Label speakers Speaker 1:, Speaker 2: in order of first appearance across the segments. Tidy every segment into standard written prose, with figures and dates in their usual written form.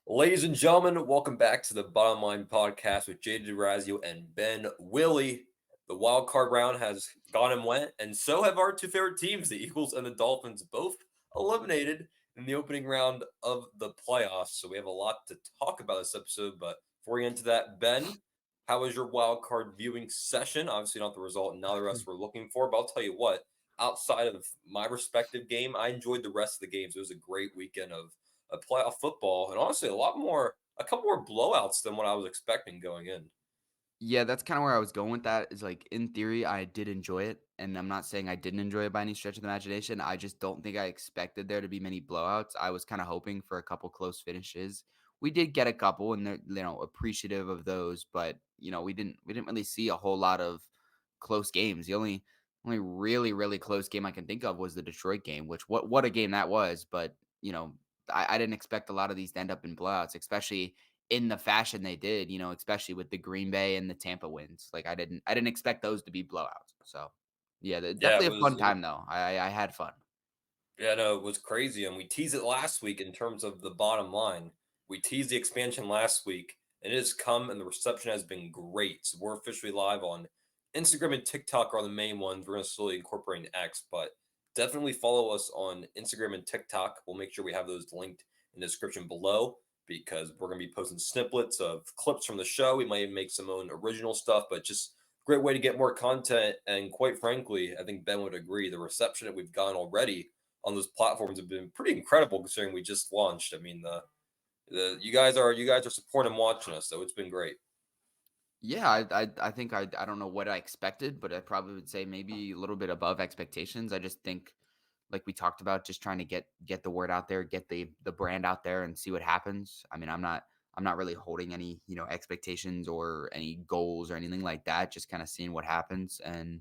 Speaker 1: Ladies and gentlemen, welcome back to the Bottom Line Podcast with Dorazio and Ben Willey. The wild card round has gone and went, and so have our two favorite teams, the Eagles and the Dolphins, both eliminated in the opening round of the playoffs. So we have a lot to talk about this episode. But before we get into that, Ben, how was your wild card viewing session? Obviously, not the result neither of us were looking for, but I'll tell you what. Outside of my respective game, I enjoyed the rest of the games. It was a great weekend of playoff football, and honestly, a couple more blowouts than what I was expecting going in.
Speaker 2: Yeah, that's kinda where I was going with that, is, like, in theory, I did enjoy it, and I'm not saying I didn't enjoy it by any stretch of the imagination. I just don't think I expected there to be many blowouts. I was kinda hoping for a couple close finishes. We did get a couple, and they're, appreciative of those, but, we didn't really see a whole lot of close games. The only really, really close game I can think of was the Detroit game, which what a game that was, but, I didn't expect a lot of these to end up in blowouts, especially in the fashion they did, especially with the Green Bay and the Tampa wins. Like I didn't expect those to be blowouts. So yeah,
Speaker 1: Yeah,
Speaker 2: definitely a fun time though. I had fun.
Speaker 1: yeah, no, it was crazy, and we teased it last week in terms of the bottom line. We teased the expansion last week, and it has come, and the reception has been great. So we're officially live on Instagram and TikTok are the main ones. We're going to slowly incorporate X, but definitely follow us on Instagram and TikTok. We'll make sure we have those linked in the description below because we're going to be posting snippets of clips from the show. We might even make some own original stuff, but just great way to get more content. And quite frankly, I think Ben would agree the reception that we've gotten already on those platforms have been pretty incredible considering we just launched. I mean, the you guys are supporting and watching us, so it's been great.
Speaker 2: Yeah, I think I don't know what I expected, but I probably would say maybe a little bit above expectations. I just think, like we talked about, just trying to get the word out there, get the brand out there, and see what happens. I mean, I'm not really holding any expectations or any goals or anything like that. Just kind of seeing what happens, and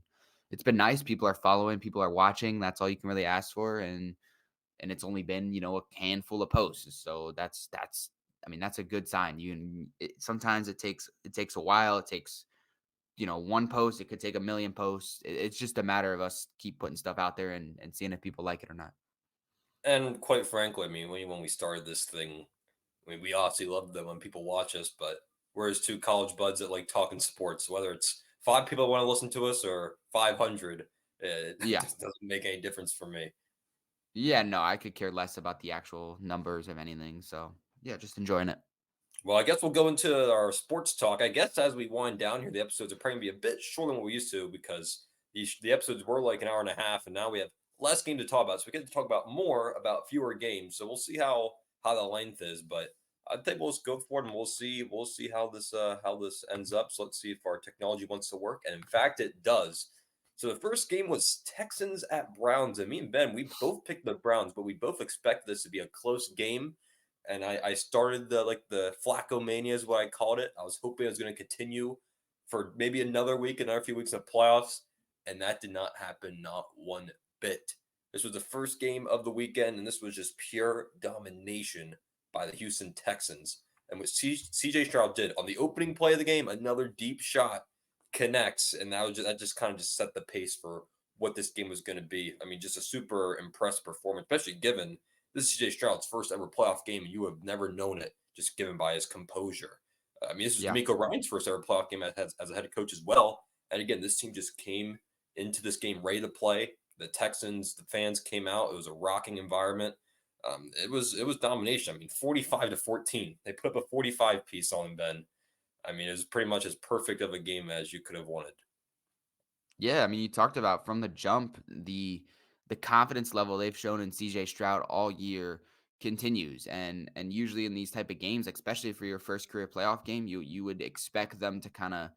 Speaker 2: it's been nice. People are following, people are watching. That's all you can really ask for, and it's only been a handful of posts. So that's I mean that's a good sign. Sometimes it takes a while. It takes one post. It could take a million posts. It's just a matter of us keep putting stuff out there and seeing if people like it or not.
Speaker 1: And quite frankly, I mean, when we started this thing, I mean, we obviously love them when people watch us, but whereas two college buds that like talking sports, whether it's five people that want to listen to us or 500, it
Speaker 2: Yeah.
Speaker 1: just doesn't make any difference for me.
Speaker 2: Yeah, no, I could care less about the actual numbers of anything. So yeah, just enjoying it.
Speaker 1: Well, I guess we'll go into our sports talk. I guess as we wind down here, the episodes are probably going to be a bit shorter than what we used to because the episodes were like an hour and a half, and now we have less game to talk about. So we get to talk about more about fewer games. So we'll see how the length is, but I think we'll just go for it and we'll see how this ends up. So let's see if our technology wants to work, and in fact, it does. So the first game was Texans at Browns, and me and Ben we both picked the Browns, but we both expected this to be a close game and I started the Flacco mania is what I called it. I was hoping it was going to continue for maybe another week, another few weeks of playoffs, and that did not happen, not one bit. This was the first game of the weekend, and this was just pure domination by the Houston Texans. And what CJ Stroud did on the opening play of the game, another deep shot connects, and that just kind of just set the pace for what this game was going to be. I mean, just a super impressive performance, especially given this is CJ Stroud's first ever playoff game, and you have never known it just given by his composure. I mean, this was
Speaker 2: Yeah.
Speaker 1: D'Amico Ryan's first ever playoff game as a head coach as well. And again, this team just came into this game ready to play. The Texans, the fans came out. It was a rocking environment. It was domination. I mean, 45-14. They put up a 45 piece on Ben. I mean, it was pretty much as perfect of a game as you could have wanted.
Speaker 2: Yeah, I mean, you talked about from the jump, the confidence level they've shown in CJ Stroud all year continues. And usually in these type of games, especially for your first career playoff game, you would expect them to kind of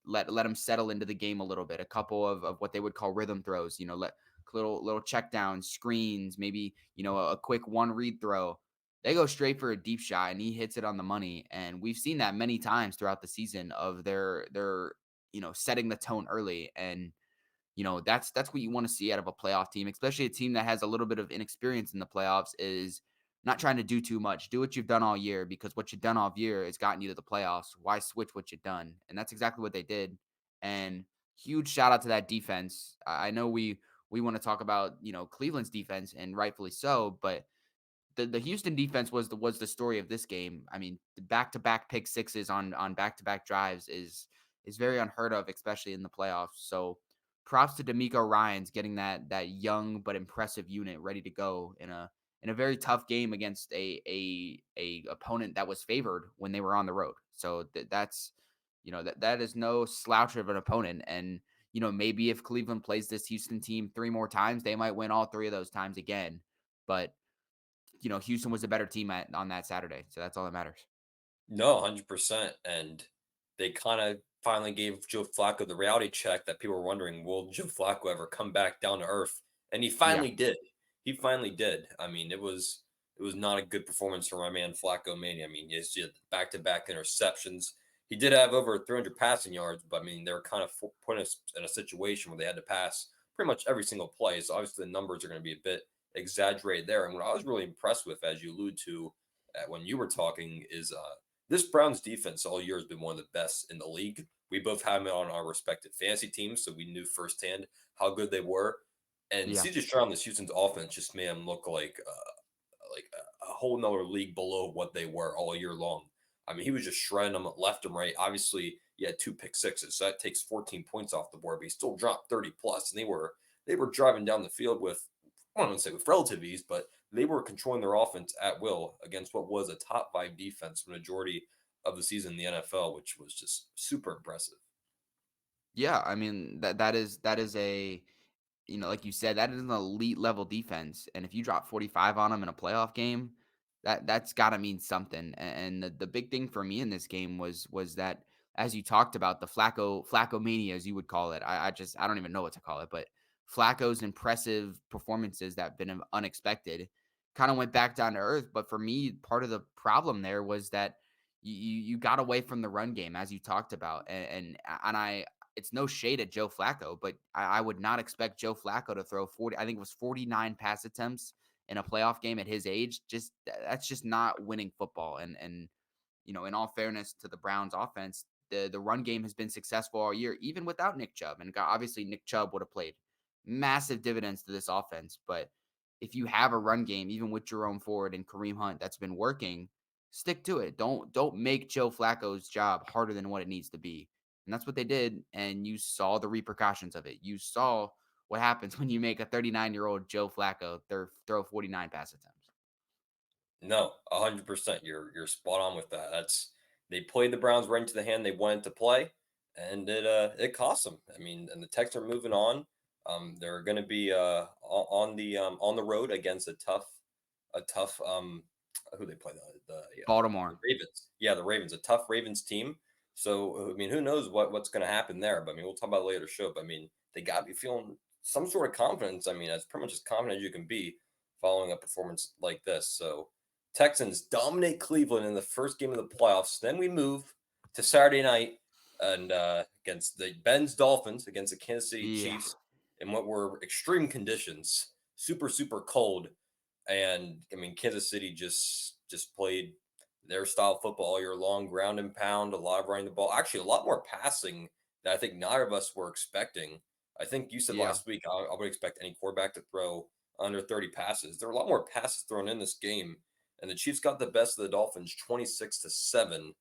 Speaker 2: let them settle into the game a little bit. A couple of what they would call rhythm throws, let little check downs, screens, maybe, a quick one read throw. They go straight for a deep shot and he hits it on the money. And we've seen that many times throughout the season of their setting the tone early. And that's what you want to see out of a playoff team, especially a team that has a little bit of inexperience in the playoffs, is not trying to do too much. Do what you've done all year, because what you've done all year has gotten you to the playoffs. Why switch what you've done? And that's exactly what they did. And huge shout out to that defense. I know we want to talk about, Cleveland's defense, and rightfully so, but the Houston defense was the story of this game. I mean, the back-to-back pick sixes on back-to-back drives is very unheard of, especially in the playoffs. So props to D'Amico Ryans getting that young but impressive unit ready to go in a very tough game against a opponent that was favored when they were on the road. So that's that is no slouch of an opponent. And maybe if Cleveland plays this Houston team three more times, they might win all three of those times again. But Houston was a better team on that Saturday, so that's all that matters.
Speaker 1: No, 100%. And they kind of finally gave Joe Flacco the reality check that people were wondering, will Joe Flacco ever come back down to earth? And he
Speaker 2: Yeah,
Speaker 1: finally did. He finally did. I mean, it was not a good performance for my man Flacco Mania. I mean, yes, he had back-to-back interceptions. He did have over 300 passing yards, but I mean, they were kind of putting us in a situation where they had to pass pretty much every single play. So obviously, the numbers are going to be a bit exaggerated there. And what I was really impressed with, as you allude to when you were talking, is this Browns defense all year has been one of the best in the league. We both have them on our respective fantasy teams, so we knew firsthand how good they were. And
Speaker 2: yeah,
Speaker 1: CJ Stroud on this Houston's offense just made them look like a whole nother league below what they were all year long. I mean, he was just shredding them left and right. Obviously, he had two pick sixes, so that takes 14 points off the board, but he still dropped 30 plus, and they were driving down the field with, I don't want to say with relative ease, but they were controlling their offense at will against what was a top five defense for the majority of the season in the NFL, which was just super impressive.
Speaker 2: yeah. I mean that is a like you said, that is an elite level defense. And if you drop 45 on them in a playoff game, that's got to mean something. And the big thing for me in this game was that, as you talked about, the Flacco mania, as you would call it. I don't even know what to call it, but Flacco's impressive performances that have been unexpected kind of went back down to earth. But for me, part of the problem there was that you got away from the run game, as you talked about, and I it's no shade at Joe Flacco, but I would not expect Joe Flacco to throw 40. I think it was 49 pass attempts in a playoff game at his age. That's just not winning football. And in all fairness to the Browns offense, the run game has been successful all year, even without Nick Chubb. And obviously Nick Chubb would have played massive dividends to this offense. But if you have a run game, even with Jerome Ford and Kareem Hunt, that's been working, stick to it. Don't make Joe Flacco's job harder than what it needs to be. And that's what they did. And you saw the repercussions of it. You saw what happens when you make a 39-year-old Joe Flacco throw 49 pass attempts.
Speaker 1: No, 100%. You're spot on with that. They played the Browns right into the hand they wanted to play, and it cost them. I mean, and the Texans are moving on. They're going to be on the road against a tough who they play the
Speaker 2: Baltimore.
Speaker 1: Ravens. Yeah, the Ravens, a tough Ravens team. So I mean, who knows what's going to happen there? But I mean, we'll talk about it later show. But I mean, they got to be feeling some sort of confidence. I mean, as pretty much as confident as you can be following a performance like this. So Texans dominate Cleveland in the first game of the playoffs. Then we move to Saturday night and against the Ben's Dolphins against the Kansas City
Speaker 2: Yeah.
Speaker 1: Chiefs in what were extreme conditions, super super cold. And I mean, Kansas City just played their style of football all year long, ground and pound, a lot of running the ball. Actually, a lot more passing that I think neither of us were expecting. I think you said
Speaker 2: Yeah.
Speaker 1: last week I would expect any quarterback to throw under 30 passes. There were a lot more passes thrown in this game, and the Chiefs got the best of the Dolphins 26-7.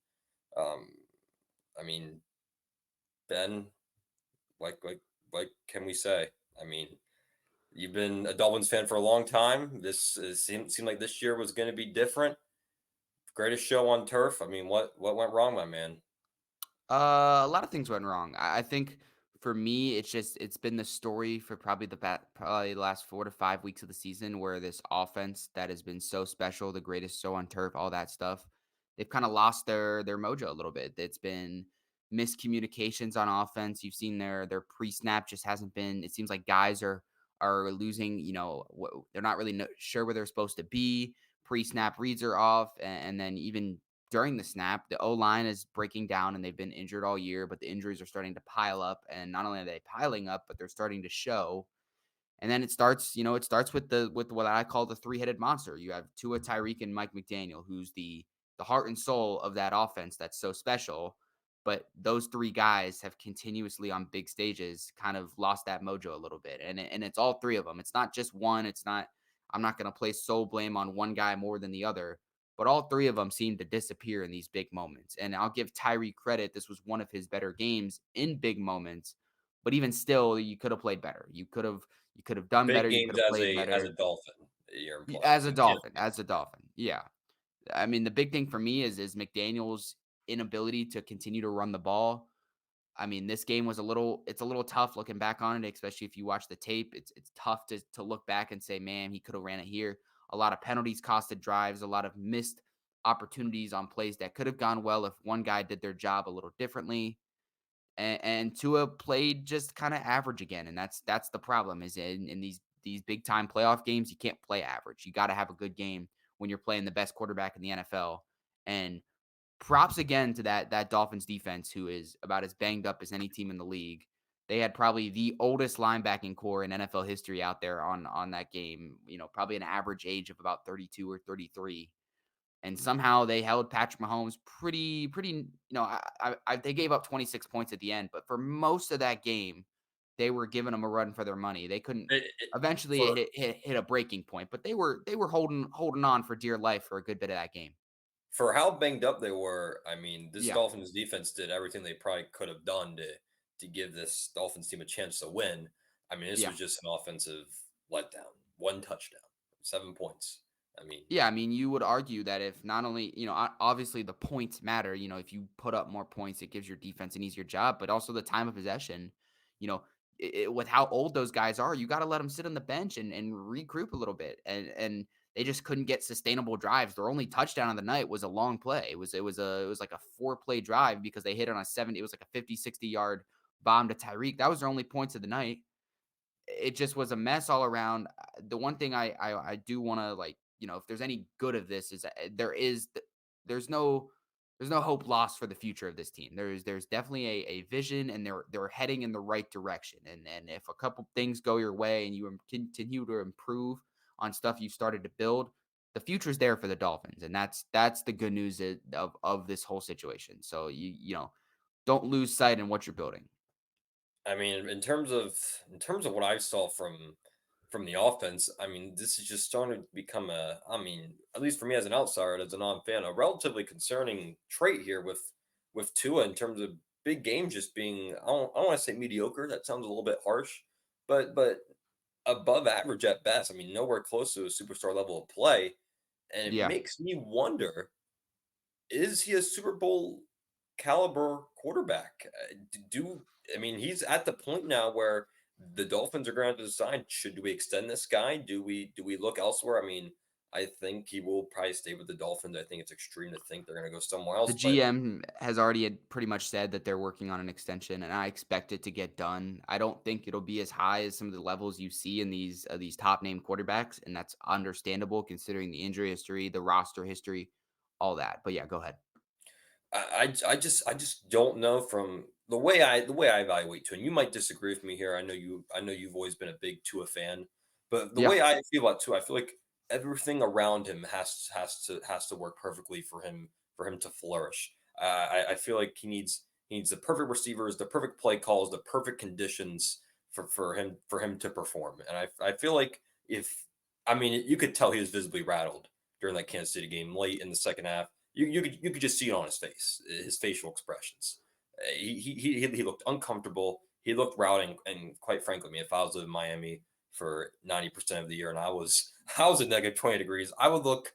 Speaker 1: Um, I mean, Ben, like can we say? I mean, you've been a Dolphins fan for a long time. Seemed like this year was going to be different. Greatest show on turf. I mean, what went wrong, my man?
Speaker 2: A lot of things went wrong. I think for me, it's been the story for probably the last 4 to 5 weeks of the season, where this offense that has been so special, the greatest show on turf, all that stuff, they've kind of lost their mojo a little bit. It's been miscommunications on offense. You've seen their pre snap just hasn't been. It seems like guys are losing. They're not really sure where they're supposed to be. Pre snap reads are off, and then even during the snap, the O line is breaking down and they've been injured all year, but the injuries are starting to pile up. And not only are they piling up, but they're starting to show. And then it starts with what I call the three-headed monster. You have Tua, Tyreek, and Mike McDaniel, who's the heart and soul of that offense that's so special. But those three guys have continuously on big stages kind of lost that mojo a little bit. And it's all three of them. It's not just one. It's not I'm not going to place sole blame on one guy more than the other. But all three of them seem to disappear in these big moments. And I'll give Tyree credit. This was one of his better games in big moments. But even still, you could have played better. You could have done
Speaker 1: Big
Speaker 2: better. You
Speaker 1: games
Speaker 2: could have played
Speaker 1: as a
Speaker 2: better.
Speaker 1: Dolphin, you're implying.
Speaker 2: As
Speaker 1: So
Speaker 2: a
Speaker 1: you can't.
Speaker 2: Dolphin, as a Dolphin. Yeah. I mean, the big thing for me is McDaniel's inability to continue to run the ball. I mean, this game was a little tough looking back on it, especially if you watch the tape. It's tough to look back and say, man, he could have ran it here. A lot of penalties costed drives, a lot of missed opportunities on plays that could have gone well if one guy did their job a little differently. And Tua played just kind of average again, and that's the problem. Is in these big time playoff games, you can't play average. You got to have a good game when you're playing the best quarterback in the NFL. And props again to that Dolphins defense, who is about as banged up as any team in the league. They had probably the oldest linebacking core in NFL history out there on that game. Probably an average age of about 32 or 33, and somehow they held Patrick Mahomes pretty. They gave up 26 points at the end, but for most of that game, they were giving them a run for their money. They couldn't. Eventually,
Speaker 1: For
Speaker 2: it hit a breaking point, but they were holding on for dear life for a good bit of that game.
Speaker 1: how banged up they were, I mean, this
Speaker 2: Yeah,
Speaker 1: Dolphins defense did everything they probably could have done to give this Dolphins team a chance to win. I mean, this
Speaker 2: yeah.
Speaker 1: was just an offensive letdown. One touchdown, 7 points. I mean,
Speaker 2: Yeah, I mean, you would argue that if not only, obviously the points matter, if you put up more points, it gives your defense an easier job, but also the time of possession, you know, with how old those guys are, you got to let them sit on the bench and regroup a little bit. And they just couldn't get sustainable drives. Their only touchdown of the night was a long play. It was like a 4-play drive because they hit on a 70, it was like a 50, 60-yard bomb to Tyreek. That was their only points of the night. It just was a mess all around. The one thing I do want to, like, if there's any good of this is there's no there's no hope lost for the future of this team. There's definitely a vision, and they're heading in the right direction. And if a couple things go your way and you continue to improve on stuff you've started to build, the future's there for the Dolphins, and that's the good news of this whole situation. So don't lose sight in what you're building.
Speaker 1: I mean, in terms of what I saw from the offense, I mean, this is just starting to become I mean, at least for me as an outsider, as a non-fan, a relatively concerning trait here with Tua in terms of big games just being I don't want to say mediocre. That sounds a little bit harsh, but above average at best. I mean, nowhere close to a superstar level of play, and it
Speaker 2: Yeah.
Speaker 1: makes me wonder: is he a Super Bowl caliber quarterback? I mean, he's at the point now where the Dolphins are going to decide, should we extend this guy? Do we look elsewhere? I mean, I think he will probably stay with the Dolphins. I think it's extreme to think they're going to go somewhere
Speaker 2: The
Speaker 1: else, but
Speaker 2: GM has already had pretty much said that they're working on an extension, and I expect it to get done. I don't think it'll be as high as some of the levels you see in these top name quarterbacks, and that's understandable considering the injury history, the roster history, all that. But yeah, go ahead.
Speaker 1: I just don't know from the way I evaluate Tua. And you might disagree with me here. I know you've always been a big Tua fan, but the
Speaker 2: Yeah,
Speaker 1: way I feel about Tua, I feel like everything around him has to work perfectly for him to flourish. I feel like he needs the perfect receivers, the perfect play calls, the perfect conditions for him to perform. And I feel like if I mean you could tell he was visibly rattled during that Kansas City game late in the second half. You could just see it on his face, his facial expressions. He looked uncomfortable. He looked routing, and quite frankly, I mean, if I was in Miami for 90% of the year and I was at negative 20 degrees, I would look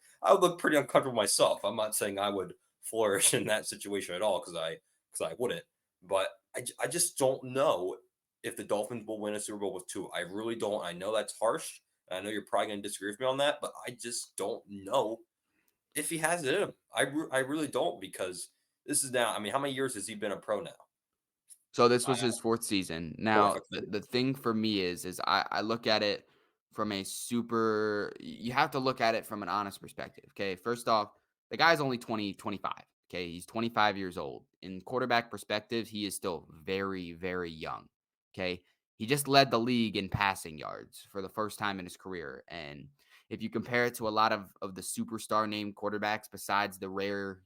Speaker 1: pretty uncomfortable myself. I'm not saying I would flourish in that situation at all because I wouldn't. But I just don't know if the Dolphins will win a Super Bowl with two. I really don't. I know that's harsh. And I know you're probably going to disagree with me on that, but I just don't know if he has it in him. I really don't because this is now. I mean, how many years has he been a pro now?
Speaker 2: so this was
Speaker 1: I,
Speaker 2: his 4th season.
Speaker 1: fourth.
Speaker 2: Now, the
Speaker 1: Okay.
Speaker 2: the thing for me is I look at it from you have to look at it from an honest perspective, okay? First off, the guy's only 25, okay? He's 25 years old. In quarterback perspective, he is still very, very young, okay? He just led the league in passing yards for the first time in his career, and if you compare it to a lot of the superstar named quarterbacks besides the rare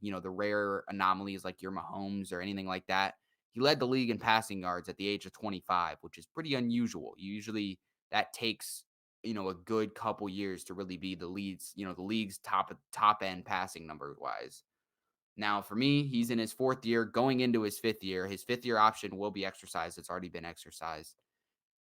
Speaker 2: anomalies like your Mahomes or anything like that, he led the league in passing yards at the age of 25, which is pretty unusual. Usually that takes a good couple years to really be the league's top end passing number wise. Now, for me, he's in his fourth year, going into his fifth year. His fifth year option will be exercised. It's already been exercised.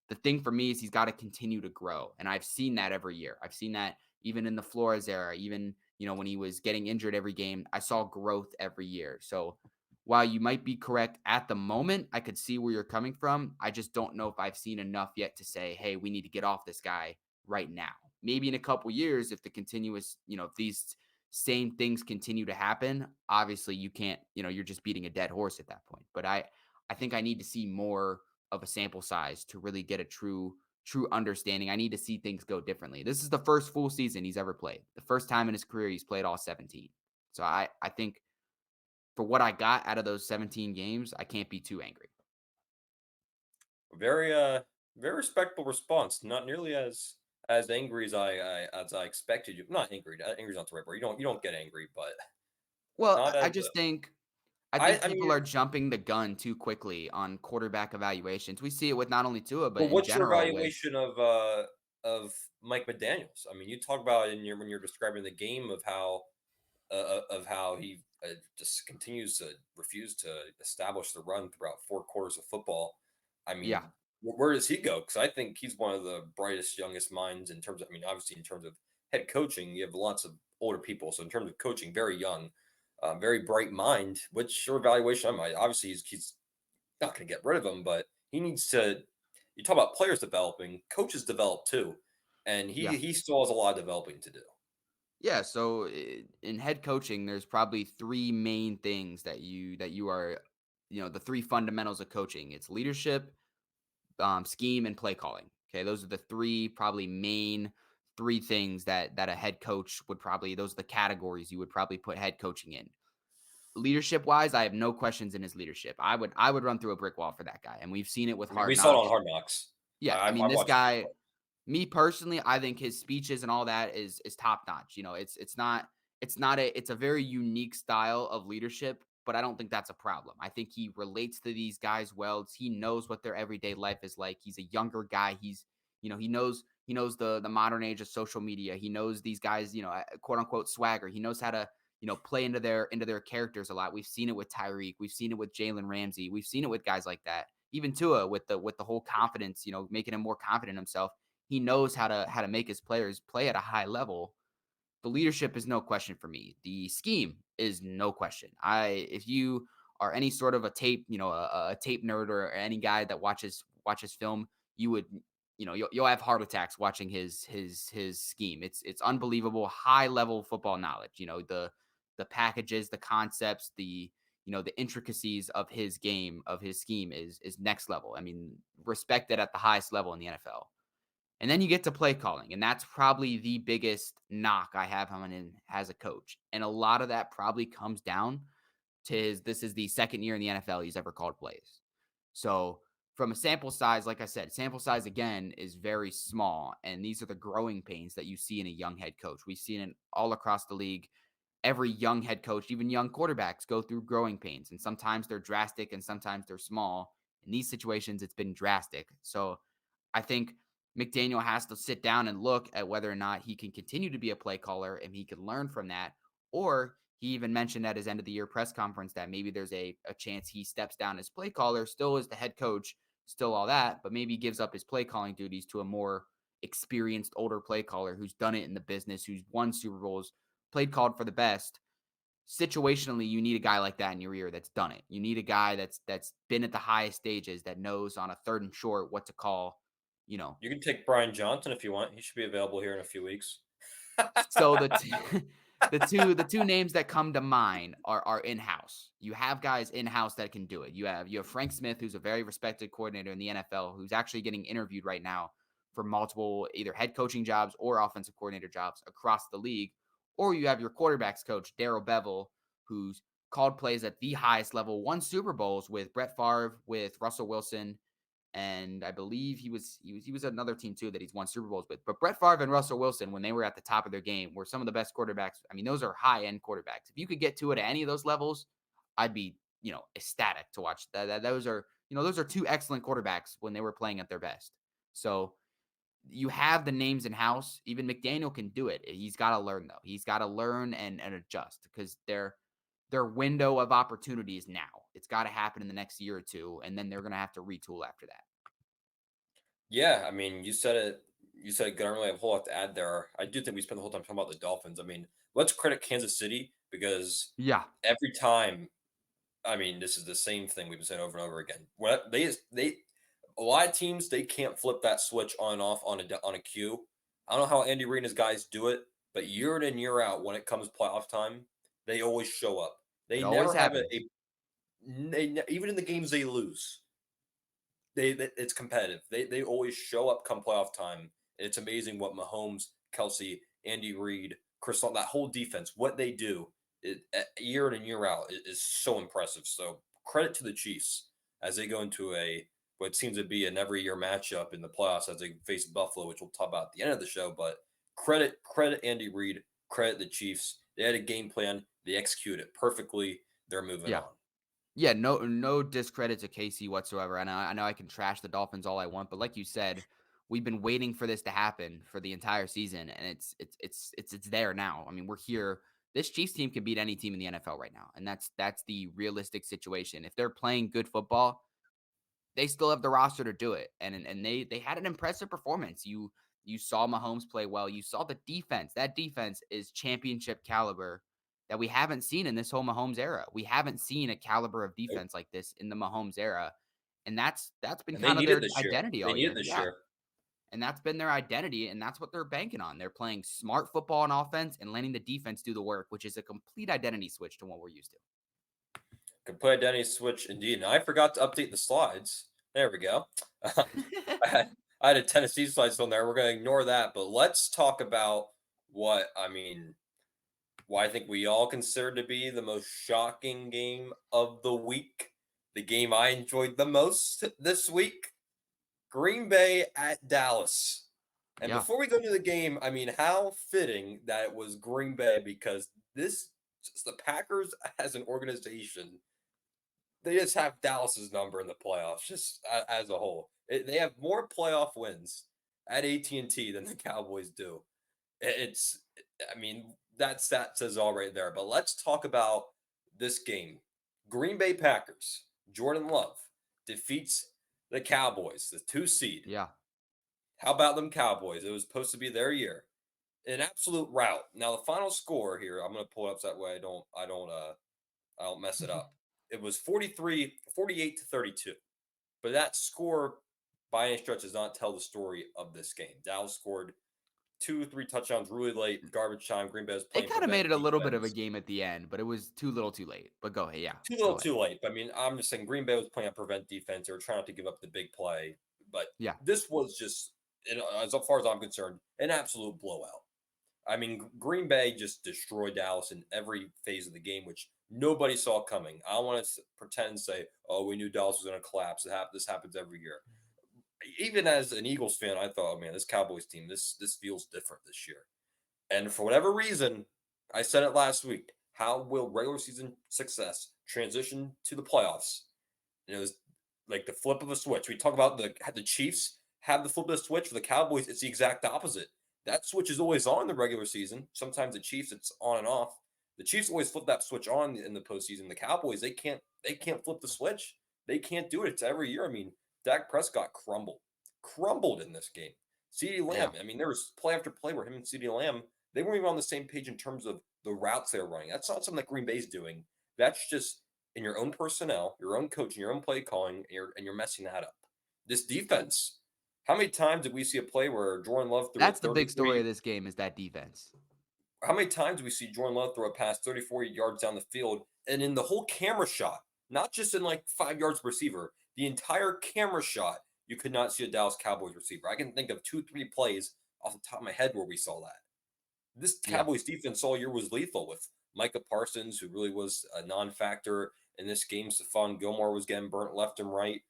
Speaker 2: The thing for me is he's got to continue to grow. And I've seen that every year. I've seen that even in the Flores era, even, when he was getting injured every game, I saw growth every year. So while you might be correct at the moment, I could see where you're coming from. I just don't know if I've seen enough yet to say, hey, we need to get off this guy right now. Maybe in a couple years, if the continuous, if these same things continue to happen, obviously you can't, you're just beating a dead horse at that point. But I think I need to see more of a sample size to really get a true understanding. I need to see things go differently. This is the first full season he's ever played. The first time in his career he's played all 17. So I think for what I got out of those 17 games, I can't be too angry.
Speaker 1: Very very respectable response. Not nearly as angry as I expected you. Not angry. Angry is not the right word. You don't get angry, but
Speaker 2: Well,
Speaker 1: not
Speaker 2: I
Speaker 1: as
Speaker 2: just think I think
Speaker 1: I
Speaker 2: people
Speaker 1: mean,
Speaker 2: are jumping the gun too quickly on quarterback evaluations. We see it with not only Tua, but
Speaker 1: well,
Speaker 2: in
Speaker 1: what's your
Speaker 2: general with
Speaker 1: evaluation of Mike McDaniels? I mean, you talk about in your when you're describing the game of how he just continues to refuse to establish the run throughout 4 quarters of football. I
Speaker 2: yeah.
Speaker 1: mean, where does he go? Because I think he's one of the brightest, youngest minds in terms of, I mean, obviously, in terms of head coaching, you have lots of older people. So, in terms of coaching, very young, very bright mind. What's your evaluation on him? Obviously, he's not going to get rid of him, but he needs to. You talk about players developing, coaches develop too. And
Speaker 2: Yeah.
Speaker 1: he still has a lot of developing to do.
Speaker 2: Yeah, so in head coaching, there's probably three main things that you are, the three fundamentals of coaching. It's leadership, scheme, and play calling. Okay, those are the three probably main three things that a head coach would probably. Those are the categories you would probably put head coaching in. Leadership wise, I have no questions in his leadership. I would run through a brick wall for that guy, and we've seen it with
Speaker 1: I mean, we
Speaker 2: Hard
Speaker 1: saw it on
Speaker 2: Knocks.
Speaker 1: Hard Knocks.
Speaker 2: Yeah, I
Speaker 1: I
Speaker 2: mean, this
Speaker 1: watched it.
Speaker 2: guy, me personally, I think his speeches and all that is top notch. It's a very unique style of leadership, but I don't think that's a problem. I think he relates to these guys well. He knows what their everyday life is like. He's a younger guy. He knows the modern age of social media. He knows these guys, quote unquote swagger. He knows how to play into their characters a lot. We've seen it with Tyreek. We've seen it with Jalen Ramsey. We've seen it with guys like that. Even Tua with the whole confidence, making him more confident in himself. He knows how to make his players play at a high level. The leadership is no question for me. The scheme is no question. If you are any sort of a tape, a tape nerd or any guy that watches film, you would, you'll have heart attacks watching his scheme. It's unbelievable, high level football knowledge. The packages, the concepts, the intricacies of his game, of his scheme is next level. I mean, respected at the highest level in the NFL. And then you get to play calling, and that's probably the biggest knock I have on him as a coach. And a lot of that probably comes down to this is the second year in the NFL he's ever called plays. So from a sample size, like I said, sample size again is very small. And these are the growing pains that you see in a young head coach. We've seen it all across the league. Every young head coach, even young quarterbacks, go through growing pains. And sometimes they're drastic and sometimes they're small. In these situations, it's been drastic. So I think McDaniel has to sit down and look at whether or not he can continue to be a play caller and he can learn from that. Or he even mentioned at his end of the year press conference that maybe there's a chance he steps down as play caller, still as the head coach, still all that, but maybe gives up his play calling duties to a more experienced older play caller who's done it in the business, who's won Super Bowls, played called for the best. Situationally, you need a guy like that in your ear that's done it. You need a guy that's been at the highest stages, that knows on a third and short what to call, you know.
Speaker 1: You can take Brian Johnson if you want. He should be available here in a few weeks.
Speaker 2: So the two names that come to mind are in-house. You have guys in-house that can do it. You have Frank Smith, who's a very respected coordinator in the NFL, who's actually getting interviewed right now for multiple either head coaching jobs or offensive coordinator jobs across the league. Or you have your quarterbacks coach, Darrell Bevel, who's called plays at the highest level, won Super Bowls with Brett Favre, with Russell Wilson, and I believe he was another team too that he's won Super Bowls with. But Brett Favre and Russell Wilson, when they were at the top of their game, were some of the best quarterbacks. I mean, those are high end quarterbacks. If you could get to it at any of those levels, I'd be ecstatic to watch. Those are two excellent quarterbacks when they were playing at their best. So you have the names in house. Even McDaniel can do it. He's got to learn though. He's got to learn and adjust because their window of opportunity is now. It's got to happen in the next year or two, and then they're gonna have to retool after that.
Speaker 1: Yeah, I mean, you said it. You said it good. I don't really have a whole lot to add there. I do think we spent the whole time talking about the Dolphins. I mean, let's credit Kansas City because
Speaker 2: Yeah,
Speaker 1: every time, I mean, this is the same thing we've been saying over and over again. What they a lot of teams they can't flip that switch on and off on a cue. I don't know how Andy Reid and his guys do it, but year in and year out, when it comes playoff time, they always show up.
Speaker 2: it
Speaker 1: They
Speaker 2: always
Speaker 1: never have
Speaker 2: happens.
Speaker 1: even in the games they lose, it's competitive. They always show up come playoff time. And it's amazing what Mahomes, Kelsey, Andy Reid, Chris, that whole defense, what they do year in and year out is so impressive. So credit to the Chiefs as they go into a what seems to be an every year matchup in the playoffs as they face Buffalo, which we'll talk about at the end of the show. But credit Andy Reid, credit the Chiefs. They had a game plan. They executed it perfectly. They're moving
Speaker 2: Yeah.
Speaker 1: on.
Speaker 2: Yeah, no discredit to KC whatsoever. I know I can trash the Dolphins all I want, but like you said, we've been waiting for this to happen for the entire season, and it's there now. I mean, we're here. This Chiefs team can beat any team in the NFL right now, and that's the realistic situation. If they're playing good football, they still have the roster to do it, and they had an impressive performance. You saw Mahomes play well. You saw the defense. That defense is championship caliber that we haven't seen in this whole Mahomes era. We haven't seen a caliber of
Speaker 1: Nope.
Speaker 2: defense like this in the Mahomes era, and that's been
Speaker 1: And they
Speaker 2: kind of
Speaker 1: need it
Speaker 2: their
Speaker 1: this year.
Speaker 2: identity
Speaker 1: They
Speaker 2: all
Speaker 1: need it
Speaker 2: year.
Speaker 1: this
Speaker 2: Yeah,
Speaker 1: year.
Speaker 2: and that's been their identity, and that's what they're banking on. They're playing smart football on offense and letting the defense do the work, which is a complete identity switch to what we're used
Speaker 1: Complete identity switch indeed. And I forgot to update the slides. There we go.
Speaker 2: to.
Speaker 1: I had a Tennessee slides on there. We're going to ignore that. But let's talk about what, I mean, what I think we all consider to be the most shocking game of the week. The game I enjoyed the most this week Green Bay at Dallas. And
Speaker 2: Yeah,
Speaker 1: before we go into the game, I mean, how fitting that it was Green Bay because this, just the Packers as an organization they just have Dallas's number in the playoffs, just as a whole. They have more playoff wins at AT&T than the Cowboys do. It's, I mean, that says all right there. But let's talk about this game. Green Bay Packers. Jordan Love defeats the Cowboys, the 2 seed.
Speaker 2: yeah.
Speaker 1: How about them Cowboys? It was supposed to be their year. An absolute rout. Now the final score here, I'm going to pull it up so that way I don't mess it up. It was 48 to 32. But that score by any stretch does not tell the story of this game. Dallas scored 3 touchdowns really late, garbage time. Green Bay was
Speaker 2: It
Speaker 1: playing
Speaker 2: kinda made
Speaker 1: prevent
Speaker 2: it a little bit of a
Speaker 1: defense.
Speaker 2: game at the end, but it was too little too late. But go ahead, yeah,
Speaker 1: Too little,
Speaker 2: go ahead.
Speaker 1: too late. I mean, I'm just saying Green Bay was playing on prevent defense. They were trying not to give up the big play. But
Speaker 2: Yeah,
Speaker 1: this was just, as far as I'm concerned, an absolute blowout. I mean, Green Bay just destroyed Dallas in every phase of the game, which nobody saw coming. I don't want to pretend and say, "Oh, we knew Dallas was going to collapse." This happens every year. Even as an Eagles fan, I thought, oh, "Man, this Cowboys team, this feels different this year." And for whatever reason, I said it last week. How will regular season success transition to the playoffs? And it was like the flip of a switch. We talk about the Chiefs have the flip of the switch. For the Cowboys, it's the exact opposite. That switch is always on in the regular season. Sometimes the Chiefs, it's on and off. The Chiefs always flip that switch on in the postseason. The Cowboys, they can't flip the switch. They can't do it. It's every year. I mean, Dak Prescott crumbled in this game. CeeDee
Speaker 2: yeah.
Speaker 1: Lamb. I mean, there was play after play where him and CeeDee Lamb they weren't even on the same page in terms of the routes they were running. That's not something that Green Bay's doing. That's just in your own personnel, your own coaching, your own play calling, and you're messing that up. This defense. How many times did we see a play where Jordan Love threw a
Speaker 2: That's the big story
Speaker 1: 33?
Speaker 2: of this game is that defense.
Speaker 1: How many times do we see Jordan Love throw a pass 34 yards down the field and in the whole camera shot, not just in like 5 yards per receiver, the entire camera shot, you could not see a Dallas Cowboys receiver. I can think of 2, 3 plays off the top of my head where we saw that. This
Speaker 2: Yeah.
Speaker 1: Cowboys defense all year was lethal with Micah Parsons, who really was a non-factor in this game. Stephon Gilmore was getting burnt left and right.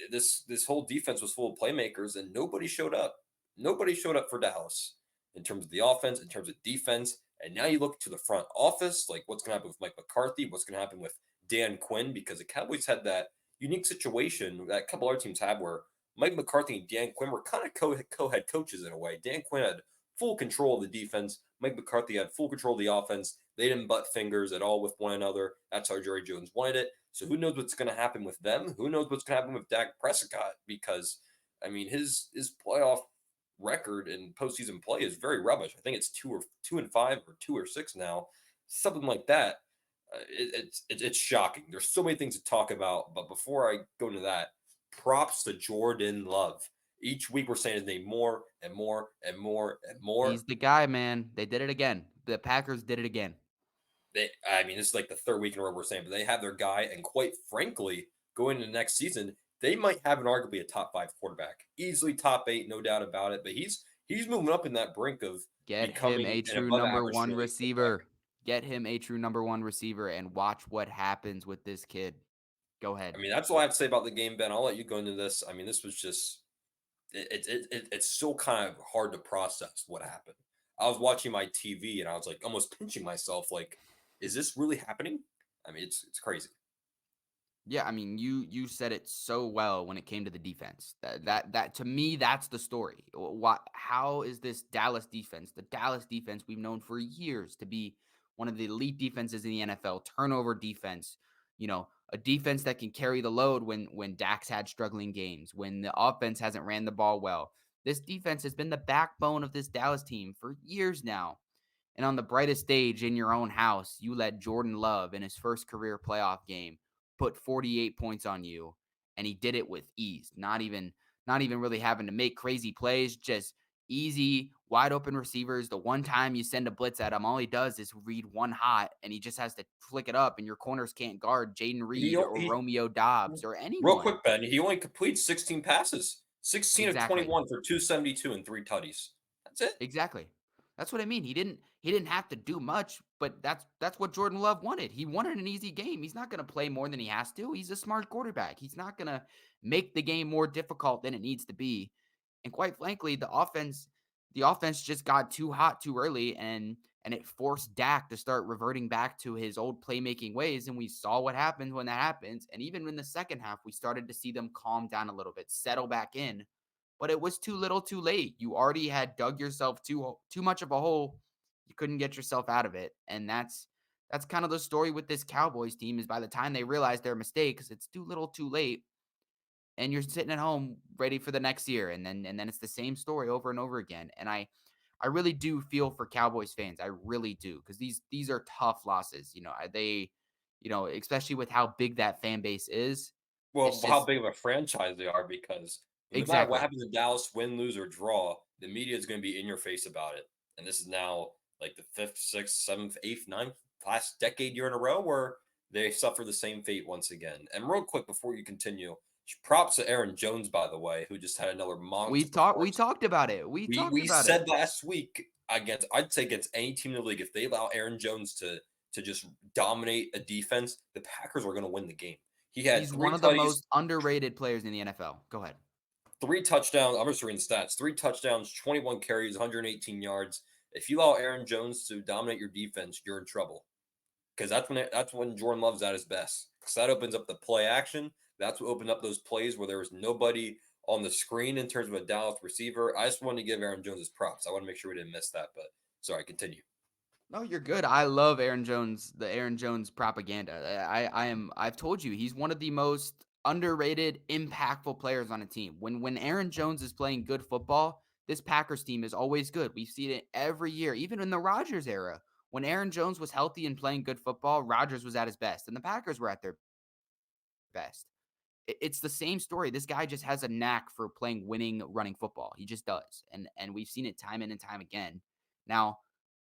Speaker 1: This whole defense was full of playmakers, and nobody showed up. Nobody showed up for Dallas in terms of the offense, in terms of defense. And now you look to the front office, like what's going to happen with Mike McCarthy, what's going to happen with Dan Quinn, because the Cowboys had that unique situation that a couple other teams had where Mike McCarthy and Dan Quinn were kind of co-head coaches in a way. Dan Quinn had full control of the defense. Mike McCarthy had full control of the offense. They didn't butt fingers at all with one another. That's how Jerry Jones wanted it. So who knows what's going to happen with them? Who knows what's going to happen with Dak Prescott? Because I mean, his playoff record in postseason play is very rubbish. I think it's 2-5 or 2-6 now, something like that. It's shocking. There's so many things to talk about, but before I go into that, props to Jordan Love. Each week we're saying his name more and more and more and more.
Speaker 2: He's the guy, man. They did it again. The Packers did it again.
Speaker 1: I mean, this is like the third week in a row we're saying, but they have their guy, and quite frankly, going into next season, they might have an arguably a top five quarterback, easily top eight, no doubt about it. But he's moving up in that brink of
Speaker 2: Get him
Speaker 1: becoming
Speaker 2: a
Speaker 1: an
Speaker 2: true
Speaker 1: above
Speaker 2: number
Speaker 1: average
Speaker 2: one
Speaker 1: elite quarterback.
Speaker 2: receiver. Get him a true number one receiver and watch what happens with this kid. Go
Speaker 1: I
Speaker 2: ahead.
Speaker 1: mean, that's all I have to say about the game, Ben. I'll let you go into this. I mean, this was just it's still kind of hard to process what happened. I was watching my TV and I was like almost pinching myself, like, is this really happening? I mean, it's crazy.
Speaker 2: Yeah, I mean, you said it so well when it came to the defense. That to me, that's the story. What? How is this Dallas defense? The Dallas defense we've known for years to be one of the elite defenses in the NFL. Turnover defense. A defense that can carry the load when Dak's had struggling games, when the offense hasn't ran the ball well. This defense has been the backbone of this Dallas team for years now. And on the brightest stage in your own house, you let Jordan Love in his first career playoff game put 48 points on you, and he did it with ease. Not even really having to make crazy plays, just easy, wide open receivers. The one time you send a blitz at him, all he does is read one hot, and he just has to flick it up, and your corners can't guard Jaden
Speaker 1: He
Speaker 2: Reed or
Speaker 1: he
Speaker 2: Romeo Dobbs or
Speaker 1: Real
Speaker 2: anyone.
Speaker 1: quick, Ben, he only completed 16 passes, 16 of
Speaker 2: Exactly.
Speaker 1: 21 for 272 and three tutties. That's it.
Speaker 2: Exactly. That's what I mean. He didn't have to do much, but that's what Jordan Love wanted. He wanted an easy game. He's not going to play more than he has to. He's a smart quarterback. He's not going to make the game more difficult than it needs to be. And quite frankly, the offense just got too hot too early, and it forced Dak to start reverting back to his old playmaking ways, and we saw what happens when that happens. And even in the second half, we started to see them calm down a little bit, settle back in, but it was too little, too late. You already had dug yourself too much of a hole. You couldn't get yourself out of it, and that's kind of the story with this Cowboys team. Is by the time they realize their mistakes, it's too little, too late, and you're sitting at home ready for the next year, and then it's the same story over and over again. And I really do feel for Cowboys fans. I really do, because these are tough losses. Especially with how big that fan base is. It's
Speaker 1: Well, how
Speaker 2: just
Speaker 1: big of a franchise they are because no matter what
Speaker 2: exactly.
Speaker 1: happens in Dallas, win, lose, or draw, the media is going to be in your face about it. And this is now like the fifth, sixth, seventh, eighth, ninth, last decade year in a row where they suffer the same fate once again. And real quick before you continue, props to Aaron Jones, by the way, who just had another
Speaker 2: We
Speaker 1: monster
Speaker 2: talked we
Speaker 1: performance.
Speaker 2: talked about it. We
Speaker 1: We
Speaker 2: talked
Speaker 1: we
Speaker 2: about it.
Speaker 1: said last week against I'd say against any team in the league, if they allow Aaron Jones to just dominate a defense, the Packers are going to win the game. He had
Speaker 2: He's
Speaker 1: three
Speaker 2: one of the
Speaker 1: tutties,
Speaker 2: most underrated players in the NFL. Go ahead.
Speaker 1: three touchdowns. I'm just reading the stats. Three touchdowns, 21 carries, 118 yards. If you allow Aaron Jones to dominate your defense, you're in trouble because that's when Jordan Love's at his best. Because that opens up the play action. That's what opened up those plays where there was nobody on the screen in terms of a Dallas receiver. I just wanted to give Aaron Jones his props. I want to make sure we didn't miss that. But sorry, continue.
Speaker 2: No, you're good. I love Aaron Jones, the Aaron Jones propaganda. I've told you he's one of the most underrated, impactful players on a team. When Aaron Jones is playing good football, this Packers team is always good. We've seen it every year, even in the Rodgers era. When Aaron Jones was healthy and playing good football, Rodgers was at his best, and the Packers were at their best. It's the same story. This guy just has a knack for playing winning running football. He just does. And we've seen it time in and time again. Now,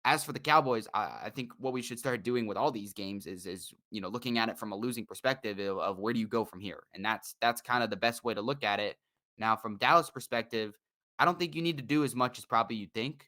Speaker 2: as for the Cowboys, I think what we should start doing with all these games is looking at it from a losing perspective of where do you go from here? And that's kind of the best way to look at it. Now, from Dallas perspective, I don't think you need to do as much as probably you think.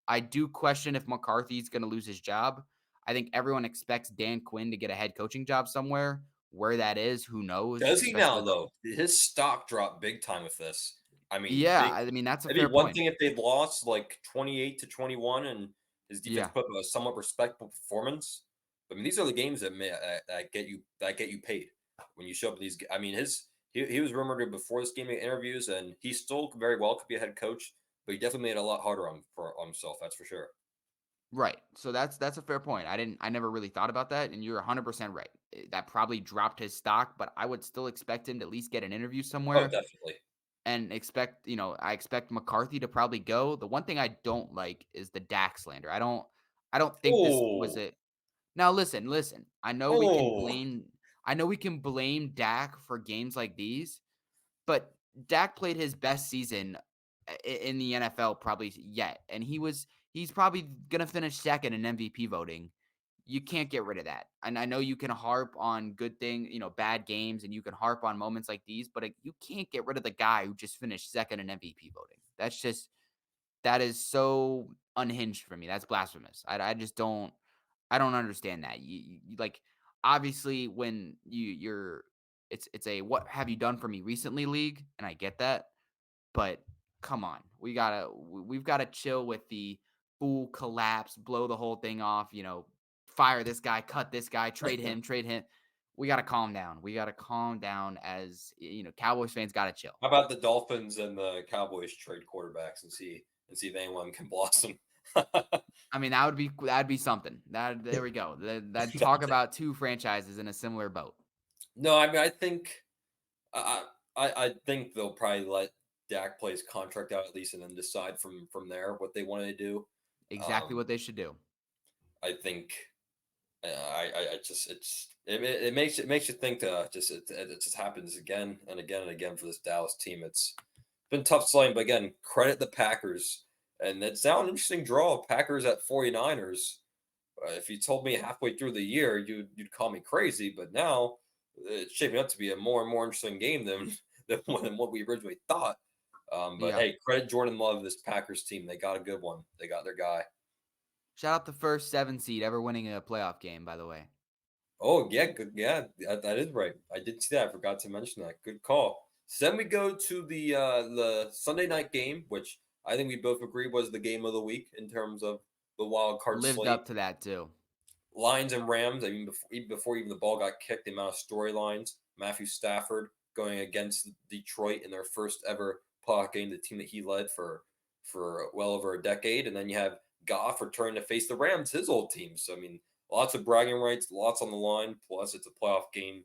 Speaker 2: I do question if McCarthy's going to lose his job. I think everyone expects Dan Quinn to get a head coaching job somewhere. Where that is, who knows,
Speaker 1: Does he
Speaker 2: especially
Speaker 1: now
Speaker 2: with
Speaker 1: though? His stock dropped big time with this. I mean,
Speaker 2: yeah,
Speaker 1: they
Speaker 2: I mean, that's a
Speaker 1: it'd
Speaker 2: fair
Speaker 1: be one
Speaker 2: point.
Speaker 1: thing if they lost like 28-21 and his defense
Speaker 2: Yeah.
Speaker 1: put up a somewhat respectable performance. But I mean, these are the games that get you paid when you show up in these. I mean, he was rumored to before this game in interviews, and he still very well could be a head coach, but he definitely made it a lot harder on himself. That's for sure.
Speaker 2: Right. So that's a fair point. I never really thought about that, and you're 100% right. That probably dropped his stock, but I would still expect him to at least get an interview
Speaker 1: Oh,
Speaker 2: somewhere
Speaker 1: definitely.
Speaker 2: and I expect McCarthy to probably go. The one thing I don't like is the Dak slander. I don't think this was
Speaker 1: Oh,
Speaker 2: it. Now listen.
Speaker 1: oh,
Speaker 2: I know we can blame Dak for games like these, but Dak played his best season in the NFL probably yet, and he's probably gonna finish second in MVP voting. You can't get rid of that. And I know you can harp on bad games, and you can harp on moments like these, but you can't get rid of the guy who just finished second in MVP voting. That is so unhinged for me. That's blasphemous. I don't understand that. Like obviously when you're it's a what have you done for me recently league, and I get that, but come on, we've gotta chill with the full collapse, blow the whole thing off, fire this guy, cut this guy, trade him. We gotta calm down. We gotta calm down as Cowboys fans gotta chill.
Speaker 1: how about the Dolphins and the Cowboys trade quarterbacks and see if anyone can blossom?
Speaker 2: I mean, that'd be something. There we go. That talk about two franchises in a similar boat.
Speaker 1: No, I mean, I think I think they'll probably let Dak play his contract out at least, and then decide from there what they want to do.
Speaker 2: Exactly
Speaker 1: Um,
Speaker 2: what they should do.
Speaker 1: I think I just it makes you think. It just happens again and again and again for this Dallas team. It's been tough sledding, but again, credit the Packers, and it's now an interesting draw. Packers at 49ers. If you told me halfway through the year, you'd call me crazy, but now it's shaping up to be a more and more interesting game than than what we originally thought. But
Speaker 2: Yeah.
Speaker 1: hey, credit Jordan Love, this Packers team. They got a good one. They got their guy.
Speaker 2: Shout out the first 7 seed ever winning a playoff game, by the way.
Speaker 1: Oh yeah, good. Yeah, that is right. I did see that. I forgot to mention that. Good call. So then we go to the Sunday night game, which I think we both agree was the game of the week in terms of the wild card
Speaker 2: Lived
Speaker 1: slate.
Speaker 2: up to that too.
Speaker 1: Lions and Rams. I mean, before even the ball got kicked, the amount of storylines. Matthew Stafford going against Detroit in their first ever playoff game, the team that he led for well over a decade, and then you have Goff returning to face the Rams, his old team. So I mean, lots of bragging rights, lots on the line. Plus, it's a playoff game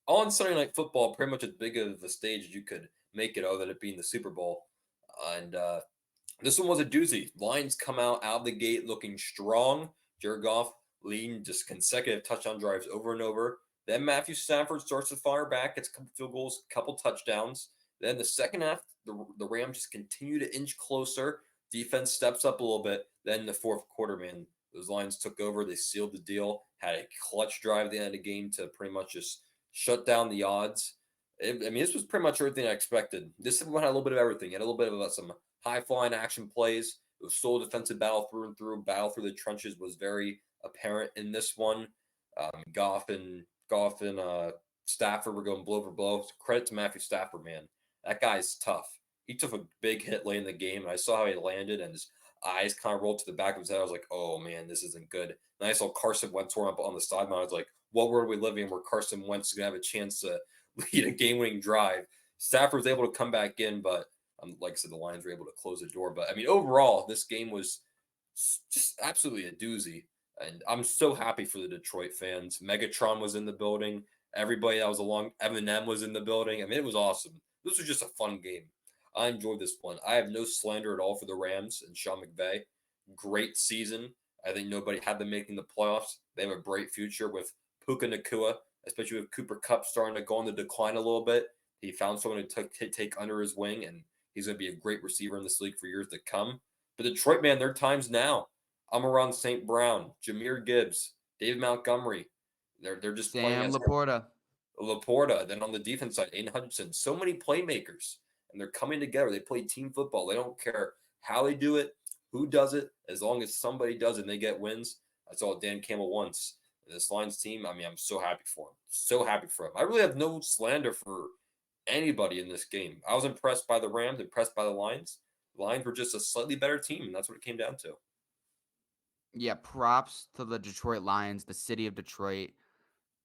Speaker 1: on Sunday Night Football, pretty much as big of a stage as you could make it, other than it being the Super Bowl. And this one was a doozy. Lions come out of the gate looking strong. Jared Goff leading just consecutive touchdown drives over and over. Then Matthew Stafford starts to fire back, gets a couple field goals, couple touchdowns. Then the second half, the Rams just continue to inch closer. Defense steps up a little bit. Then the fourth quarter, man, those Lions took over. They sealed the deal. Had a clutch drive at the end of the game to pretty much just shut down the odds. I mean, this was pretty much everything I expected. This one had a little bit of everything. It had a little bit of some high flying action plays. It was still a defensive battle through and through. Battle through the trenches was very apparent in this one. Goff and Stafford were going blow for blow. So credit to Matthew Stafford, man. That guy's tough. He took a big hit late in the game, and I saw how he landed, and his eyes kind of rolled to the back of his head. I was like, "Oh man, this isn't good." And I saw Carson Wentz up on the sideline. I was like, "What world are we living in where Carson Wentz is gonna have a chance to lead a game-winning drive?" Stafford was able to come back in, but like I said, the Lions were able to close the door. But I mean, overall, this game was just absolutely a doozy. And I'm so happy for the Detroit fans. Megatron was in the building. Everybody that was along, Eminem was in the building. I mean, it was awesome. This was just a fun game. I enjoyed this one. I have no slander at all for the Rams and Sean McVay. Great season. I think nobody had them making the playoffs. They have a bright future with Puka Nakua, especially with Cooper Cup starting to go on the decline a little bit. He found someone to take under his wing, and he's going to be a great receiver in this league for years to come. But Detroit, man, their time's now. Amaron St. Brown, Jameer Gibbs, Dave Montgomery. They're just playing
Speaker 2: Sam
Speaker 1: as
Speaker 2: Laporta.
Speaker 1: Laporta. Then on the defense side, Aiden Hutchinson. So many playmakers, and they're coming together. They play team football. They don't care how they do it, who does it, as long as somebody does it and they get wins. That's all Dan Campbell wants. And this Lions team, I mean, I'm so happy for him. So happy for him. I really have no slander for anybody in this game. I was impressed by the Rams, impressed by the Lions. The Lions were just a slightly better team, and that's what it came down to.
Speaker 2: Yeah, props to the Detroit Lions, the city of Detroit.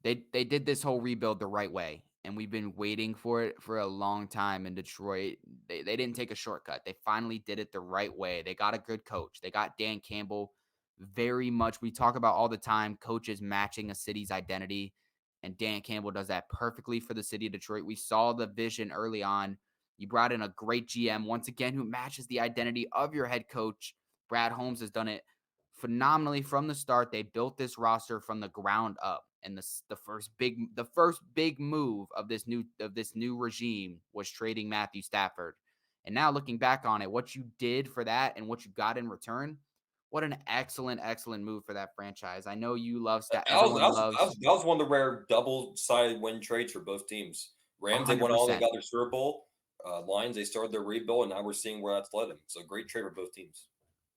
Speaker 2: They did this whole rebuild the right way. and we've been waiting for it for a long time in Detroit. They didn't take a shortcut. They finally did it the right way. They got a good coach. They got Dan Campbell. Very much, we talk about all the time coaches matching a city's identity, and Dan Campbell does that perfectly for the city of Detroit. We saw the vision early on. You brought in a great GM once again who matches the identity of your head coach. Brad Holmes has done it phenomenally from the start. They built this roster from the ground up, and the first big move of this new regime was trading Matthew Stafford. And now looking back on it, what you did for that and what you got in return, what an excellent move for that franchise. I know you love
Speaker 1: That
Speaker 2: stat.
Speaker 1: was that
Speaker 2: Everyone
Speaker 1: was that was
Speaker 2: loves
Speaker 1: that was one of the rare double-sided win trades for both teams. Rams, they went on, they
Speaker 2: 100%.
Speaker 1: got their Super Bowl. Lions, they started their rebuild, and now we're seeing where that's led them. So great trade for both teams.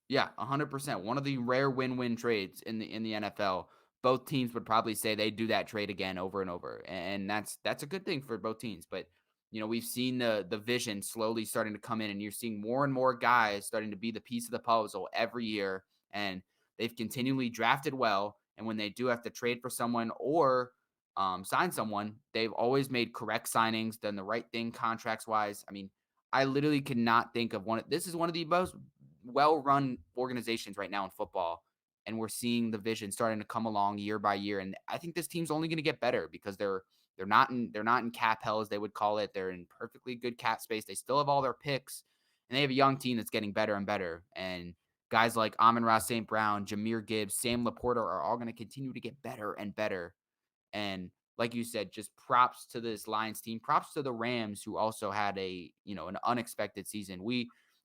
Speaker 2: Yeah, 100%. One of the rare win-win trades in the NFL. Both teams would probably say they do that trade again over and over, and that's a good thing for both teams. But we've seen the vision slowly starting to come in, and you're seeing more and more guys starting to be the piece of the puzzle every year, and they've continually drafted well. And when they do have to trade for someone or sign someone, they've always made correct signings, done the right thing contracts wise. I mean, I literally cannot think of one. This is one of the most well-run organizations right now in football, and we're seeing the vision starting to come along year by year. And I think this team's only going to get better because they're not in cap hell, as they would call it. They're in perfectly good cap space. They still have all their picks, and they have a young team that's getting better and better. And guys like Amon-Ra St. Brown, Jameer Gibbs, Sam Laporta are all going to continue to get better and better. And like you said, just props to this Lions team. Props to the Rams, who also had an unexpected season.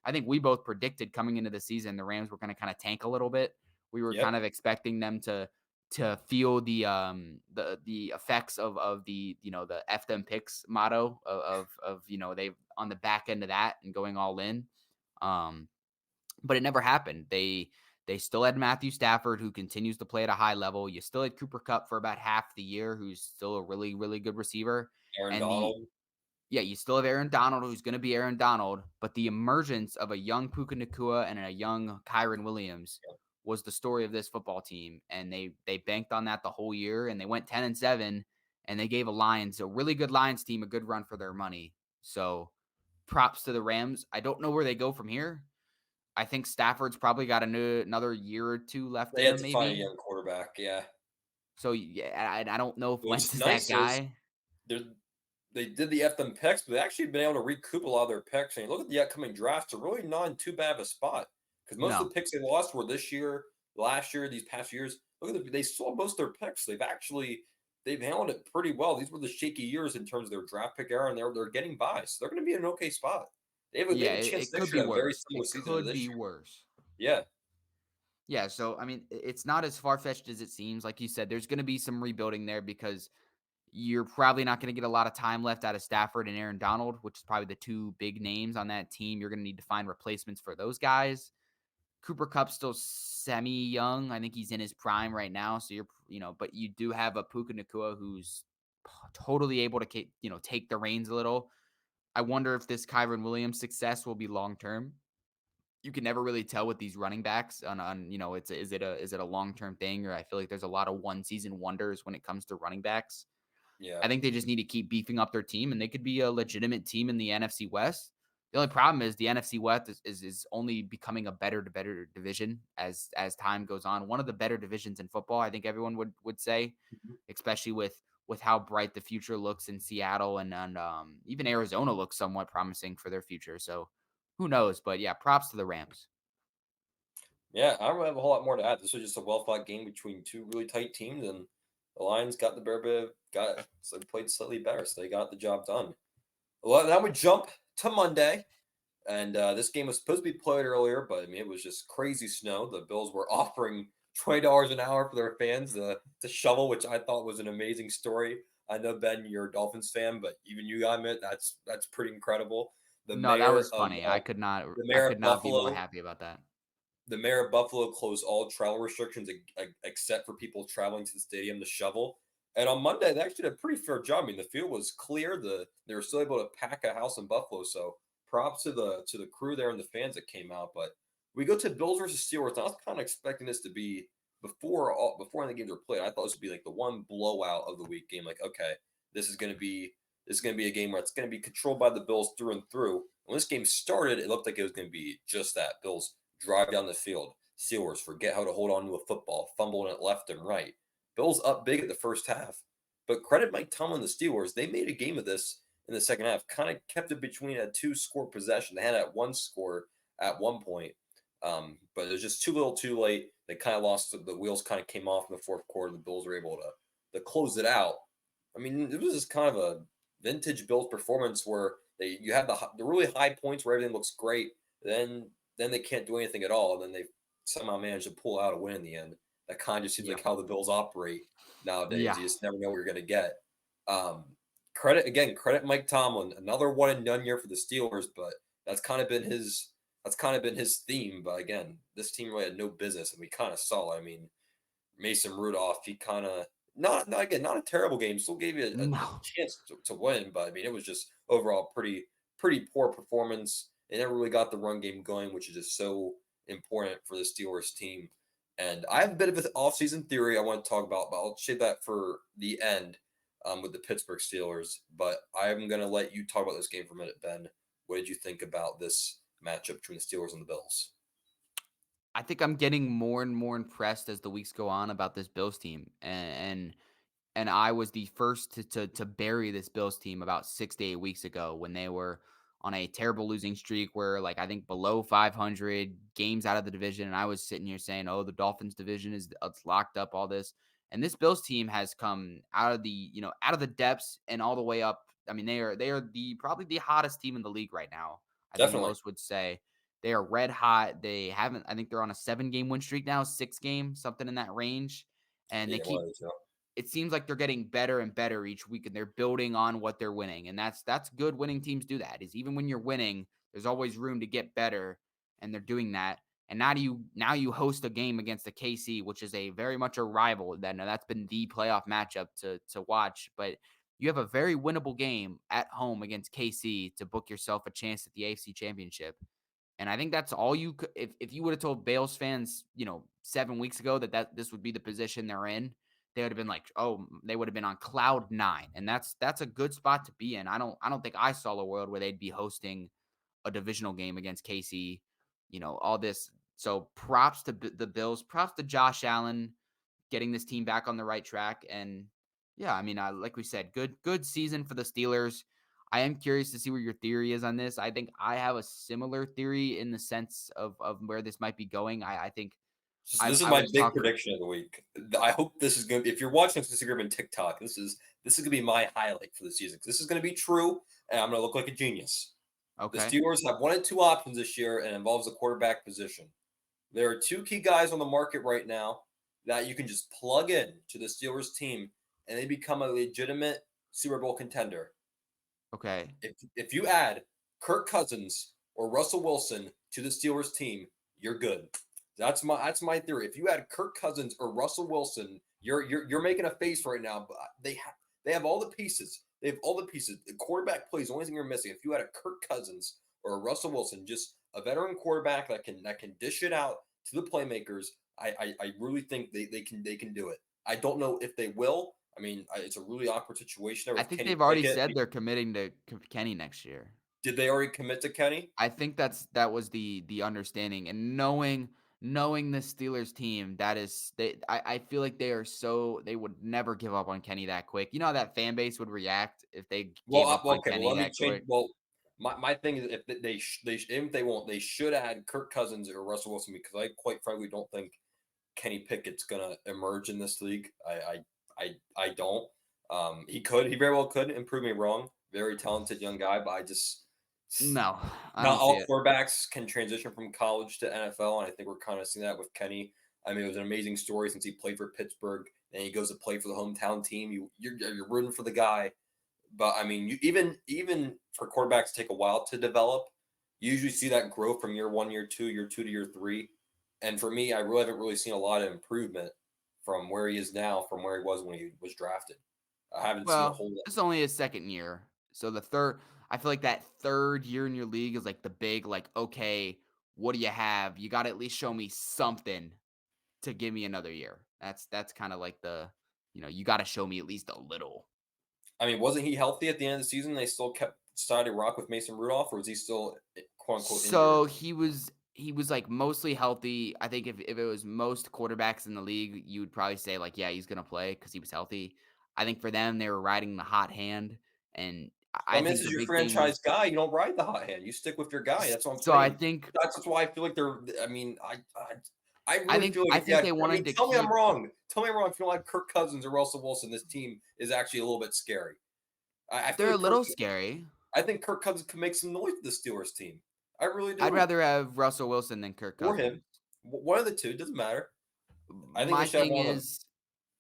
Speaker 2: I think we both predicted coming into the season the Rams were going to kind of tank a little bit. We were kind
Speaker 1: Yep.
Speaker 2: of expecting them to feel the effects of the F them picks motto of they on the back end of that and going all in. Um, but it never happened. They still had Matthew Stafford, who continues to play at a high level. You still had Cooper Cup for about half the year, who's still a really, really good receiver.
Speaker 1: Aaron
Speaker 2: And the
Speaker 1: Donald.
Speaker 2: Yeah, you still have Aaron Donald, who's going to be Aaron Donald, but the emergence of a young Puka Nakua and a young Kyron Williams was the story of this football team, and they banked on that the whole year, and they went 10-7, and they gave a really good Lions team, a good run for their money. So props to the Rams. I don't know where they go from here. I think Stafford's probably got another year or two left
Speaker 1: They
Speaker 2: in
Speaker 1: had
Speaker 2: him,
Speaker 1: to find a
Speaker 2: maybe.
Speaker 1: young quarterback, yeah.
Speaker 2: So yeah, I don't know if Wentz
Speaker 1: What's
Speaker 2: is that
Speaker 1: nice is
Speaker 2: guy.
Speaker 1: they're they did the F them picks, but they actually been able to recoup a lot of their picks. And you look at the upcoming drafts, they're really not in too bad of a spot because most of
Speaker 2: No.
Speaker 1: the picks they lost were this year, last year, these past years. Look at they sold most of their picks. They've handled it pretty well. These were the shaky years in terms of their draft pick era, and they're getting by, so they're going to be in an okay spot. They
Speaker 2: Yeah,
Speaker 1: have a chance
Speaker 2: it could
Speaker 1: next
Speaker 2: be
Speaker 1: year to have a very
Speaker 2: worse.
Speaker 1: similar
Speaker 2: It
Speaker 1: season to
Speaker 2: could
Speaker 1: this
Speaker 2: be
Speaker 1: year.
Speaker 2: worse.
Speaker 1: Yeah,
Speaker 2: Yeah, so I mean, it's not as far fetched as it seems. Like you said, there's going to be some rebuilding there because you're probably not going to get a lot of time left out of Stafford and Aaron Donald, which is probably the two big names on that team. You're going to need to find replacements for those guys. Cooper Cup's still semi young. I think he's in his prime right now. So but you do have a Puka Nakua who's totally able to, take the reins a little. I wonder if this Kyron Williams success will be long term. You can never really tell with these running backs on is it a long-term thing, or I feel like there's a lot of one season wonders when it comes to running backs.
Speaker 1: yeah,
Speaker 2: I think they just need to keep beefing up their team, and they could be a legitimate team in the NFC West. The only problem is the NFC West is only becoming a better division as time goes on. One of the better divisions in football, I think everyone would say,
Speaker 1: Mhm.
Speaker 2: especially with how bright the future looks in Seattle and even Arizona looks somewhat promising for their future. So who knows? But yeah, props to the Rams.
Speaker 1: Yeah. I don't really have a whole lot more to add. This was just a well fought game between two really tight teams, and the Lions got the better bit, got so played slightly better, so they got the job done. Well, now we jump to Monday. And this game was supposed to be played earlier, but I mean, it was just crazy snow. The Bills were offering $20 an hour for their fans to shovel, which I thought was an amazing story. I know Ben, you're a Dolphins fan, but even you got to admit that's pretty incredible. The
Speaker 2: No, that
Speaker 1: mayor
Speaker 2: was
Speaker 1: of
Speaker 2: funny.
Speaker 1: uh, the
Speaker 2: I
Speaker 1: mayor
Speaker 2: could
Speaker 1: of
Speaker 2: not be more
Speaker 1: Buffalo
Speaker 2: happy about that.
Speaker 1: the mayor of Buffalo closed all travel restrictions except for people traveling to the stadium to shovel. And on Monday, they actually did a pretty fair job. I mean, the field was clear. They were still able to pack a house in Buffalo. So props to the crew there and the fans that came out. But we go to Bills versus Steelers. And I was kind of expecting this to be before any of the games were played. I thought this would be like the one blowout of the week game. Like, okay, this is going to be this is going to be a game where it's going to be controlled by the Bills through and through. When this game started, it looked like it was going to be just that. Bills drive down the field. Steelers forget how to hold on to a football, fumbling it left and right. Bills up big at the first half. But credit Mike Tomlin, the Steelers, they made a game of this in the second half. Kind of kept it between a two-score possession. They had at one score at one point, but it was just too little, too late. They kind of lost. The wheels kind of came off in the fourth quarter. The Bills were able to close it out. I mean, it was just kind of a vintage Bills performance where you have the really high points where everything looks great. Then they can't do anything at all. And then they somehow manage to pull out a win in the end. That kind of just seems
Speaker 2: Yeah.
Speaker 1: like how the Bills operate nowadays.
Speaker 2: Yeah.
Speaker 1: You just never know what you're going to get. Um, credit Mike Tomlin. Another one and done year for the Steelers, but that's kind of been his theme. But again, this team really had no business, and we kind of saw. I mean, Mason Rudolph, he kind of not a terrible game. Still gave you a
Speaker 2: No.
Speaker 1: chance to win, but I mean, it was just overall pretty poor performance. They never really got the run game going, which is just so important for the Steelers team. And I have a bit of an offseason theory I want to talk about, but I'll save that for the end with the Pittsburgh Steelers. But I'm going to let you talk about this game for a minute, Ben. What did you think about this matchup between the Steelers and the Bills?
Speaker 2: I think I'm getting more and more impressed as the weeks go on about this Bills team, and I was the first to bury this Bills team about 6 to 8 weeks ago when they were on a terrible losing streak where, like, I think below 500 games out of the division, and I was sitting here saying, "Oh, the Dolphins division is it's locked up, all this." And this Bills team has come out of out of the depths and all the way up. I mean, they are the probably the hottest team in the league right now. I think
Speaker 1: Definitely.
Speaker 2: most would say they are red hot. They haven't I think they're on a 7-game win streak now, 6 game, something in that range. And they
Speaker 1: Yeah,
Speaker 2: keep
Speaker 1: well,
Speaker 2: it seems like they're getting better and better each week and they're building on what they're winning. And that's good. Winning teams do that. Is even when you're winning, there's always room to get better, and they're doing that. And now you host a game against the KC, which is a very much a rival. That's been the playoff matchup to watch. But you have a very winnable game at home against KC to book yourself a chance at the AFC Championship. And I think that's all you could if you would have told Bales fans, 7 weeks ago that this would be the position they're in, they would have been like, "Oh," they would have been on cloud 9. And that's a good spot to be in. I don't think I saw a world where they'd be hosting a divisional game against KC, all this. So props to the Bills, props to Josh Allen getting this team back on the right track. And yeah, I mean, like we said, good season for the Steelers. I am curious to see where your theory is on this. I think I have a similar theory in the sense of where this might be going. I think
Speaker 1: So
Speaker 2: I
Speaker 1: this is
Speaker 2: I
Speaker 1: my
Speaker 2: was
Speaker 1: big
Speaker 2: talking.
Speaker 1: prediction of the week. I hope this is going to. If you're watching this Instagram and TikTok, this is going to be my highlight for the season. This is going to be true, and I'm going to look like a genius. The
Speaker 2: Okay,
Speaker 1: Steelers have one and two options this year, and it involves the quarterback position. There are two key guys on the market right now that you can just plug in to the Steelers team, and they become a legitimate Super Bowl contender.
Speaker 2: okay.
Speaker 1: If you add Kirk Cousins or Russell Wilson to the Steelers team, you're good. That's my theory. If you add Kirk Cousins or Russell Wilson, you're making a face right now. But they have all the pieces. They have all the pieces. The quarterback plays the only thing you're missing. If you had a Kirk Cousins or a Russell Wilson, just a veteran quarterback that can dish it out to the playmakers, I really think they can do it. I don't know if they will. I mean, it's a really awkward situation there
Speaker 2: I
Speaker 1: with
Speaker 2: think
Speaker 1: Kenny
Speaker 2: they've already
Speaker 1: Pickett.
Speaker 2: said they're committing to Kenny next year.
Speaker 1: Did they already commit to Kenny?
Speaker 2: I think that was the understanding, and knowing the Steelers team, that is I feel like they would never give up on Kenny that quick. You know how that fan base would react if they gave up on
Speaker 1: Okay. Well,
Speaker 2: Kenny
Speaker 1: let me
Speaker 2: that
Speaker 1: change.
Speaker 2: quick.
Speaker 1: Well, my thing is if if they won't, they should add Kirk Cousins or Russell Wilson because I quite frankly don't think Kenny Pickett's gonna emerge in this league. I don't. He very well could. And prove me wrong. Very talented young guy, but I just
Speaker 2: No, I
Speaker 1: not
Speaker 2: don't see
Speaker 1: all
Speaker 2: it.
Speaker 1: quarterbacks can transition from college to NFL, and I think we're kind of seeing that with Kenny. I mean, it was an amazing story since he played for Pittsburgh, and he goes to play for the hometown team. You're rooting for the guy, but I mean, even for quarterbacks to take a while to develop, you usually see that growth from year one, year two to year three. And for me, I really haven't really seen a lot of improvement from where he is now, from where he was when he was drafted. I haven't seen a
Speaker 2: Well,
Speaker 1: whole lot.
Speaker 2: it's only his second year, so I feel like that third year in your league is like the big like, okay, what do you have? You got to at least show me something to give me another year. That's kind of like you got to show me at least a little.
Speaker 1: I mean, wasn't he healthy at the end of the season? They still kept decided to rock with Mason Rudolph, or was he still quote unquote injured?
Speaker 2: So he was like mostly healthy. I think if it was most quarterbacks in the league, you would probably say like, yeah, he's gonna play because he was healthy. I think for them, they were riding the hot hand, and
Speaker 1: Well,
Speaker 2: I
Speaker 1: I mean,
Speaker 2: think
Speaker 1: this is
Speaker 2: the
Speaker 1: your
Speaker 2: big thing was
Speaker 1: franchise guy. You don't ride the hot hand. You stick with your guy. That's what I'm
Speaker 2: so I
Speaker 1: saying.
Speaker 2: think
Speaker 1: That's why I feel like they're. I mean, I
Speaker 2: I
Speaker 1: really
Speaker 2: think
Speaker 1: feel like
Speaker 2: I
Speaker 1: if you
Speaker 2: think
Speaker 1: had.
Speaker 2: they
Speaker 1: I mean,
Speaker 2: wanted to
Speaker 1: tell me I'm
Speaker 2: keep
Speaker 1: wrong. Tell me I'm wrong. If you don't like Kirk Cousins or Russell Wilson, this team is actually a little bit scary. I feel
Speaker 2: they're a
Speaker 1: like Kirk.
Speaker 2: little scary.
Speaker 1: I think Kirk Cousins can make some noise with the Steelers team. I really
Speaker 2: I'd
Speaker 1: do.
Speaker 2: rather have Russell Wilson than Kirk
Speaker 1: Or him.
Speaker 2: Cousins.
Speaker 1: One of the two doesn't matter. I think they
Speaker 2: My
Speaker 1: should have
Speaker 2: thing
Speaker 1: one of them.
Speaker 2: is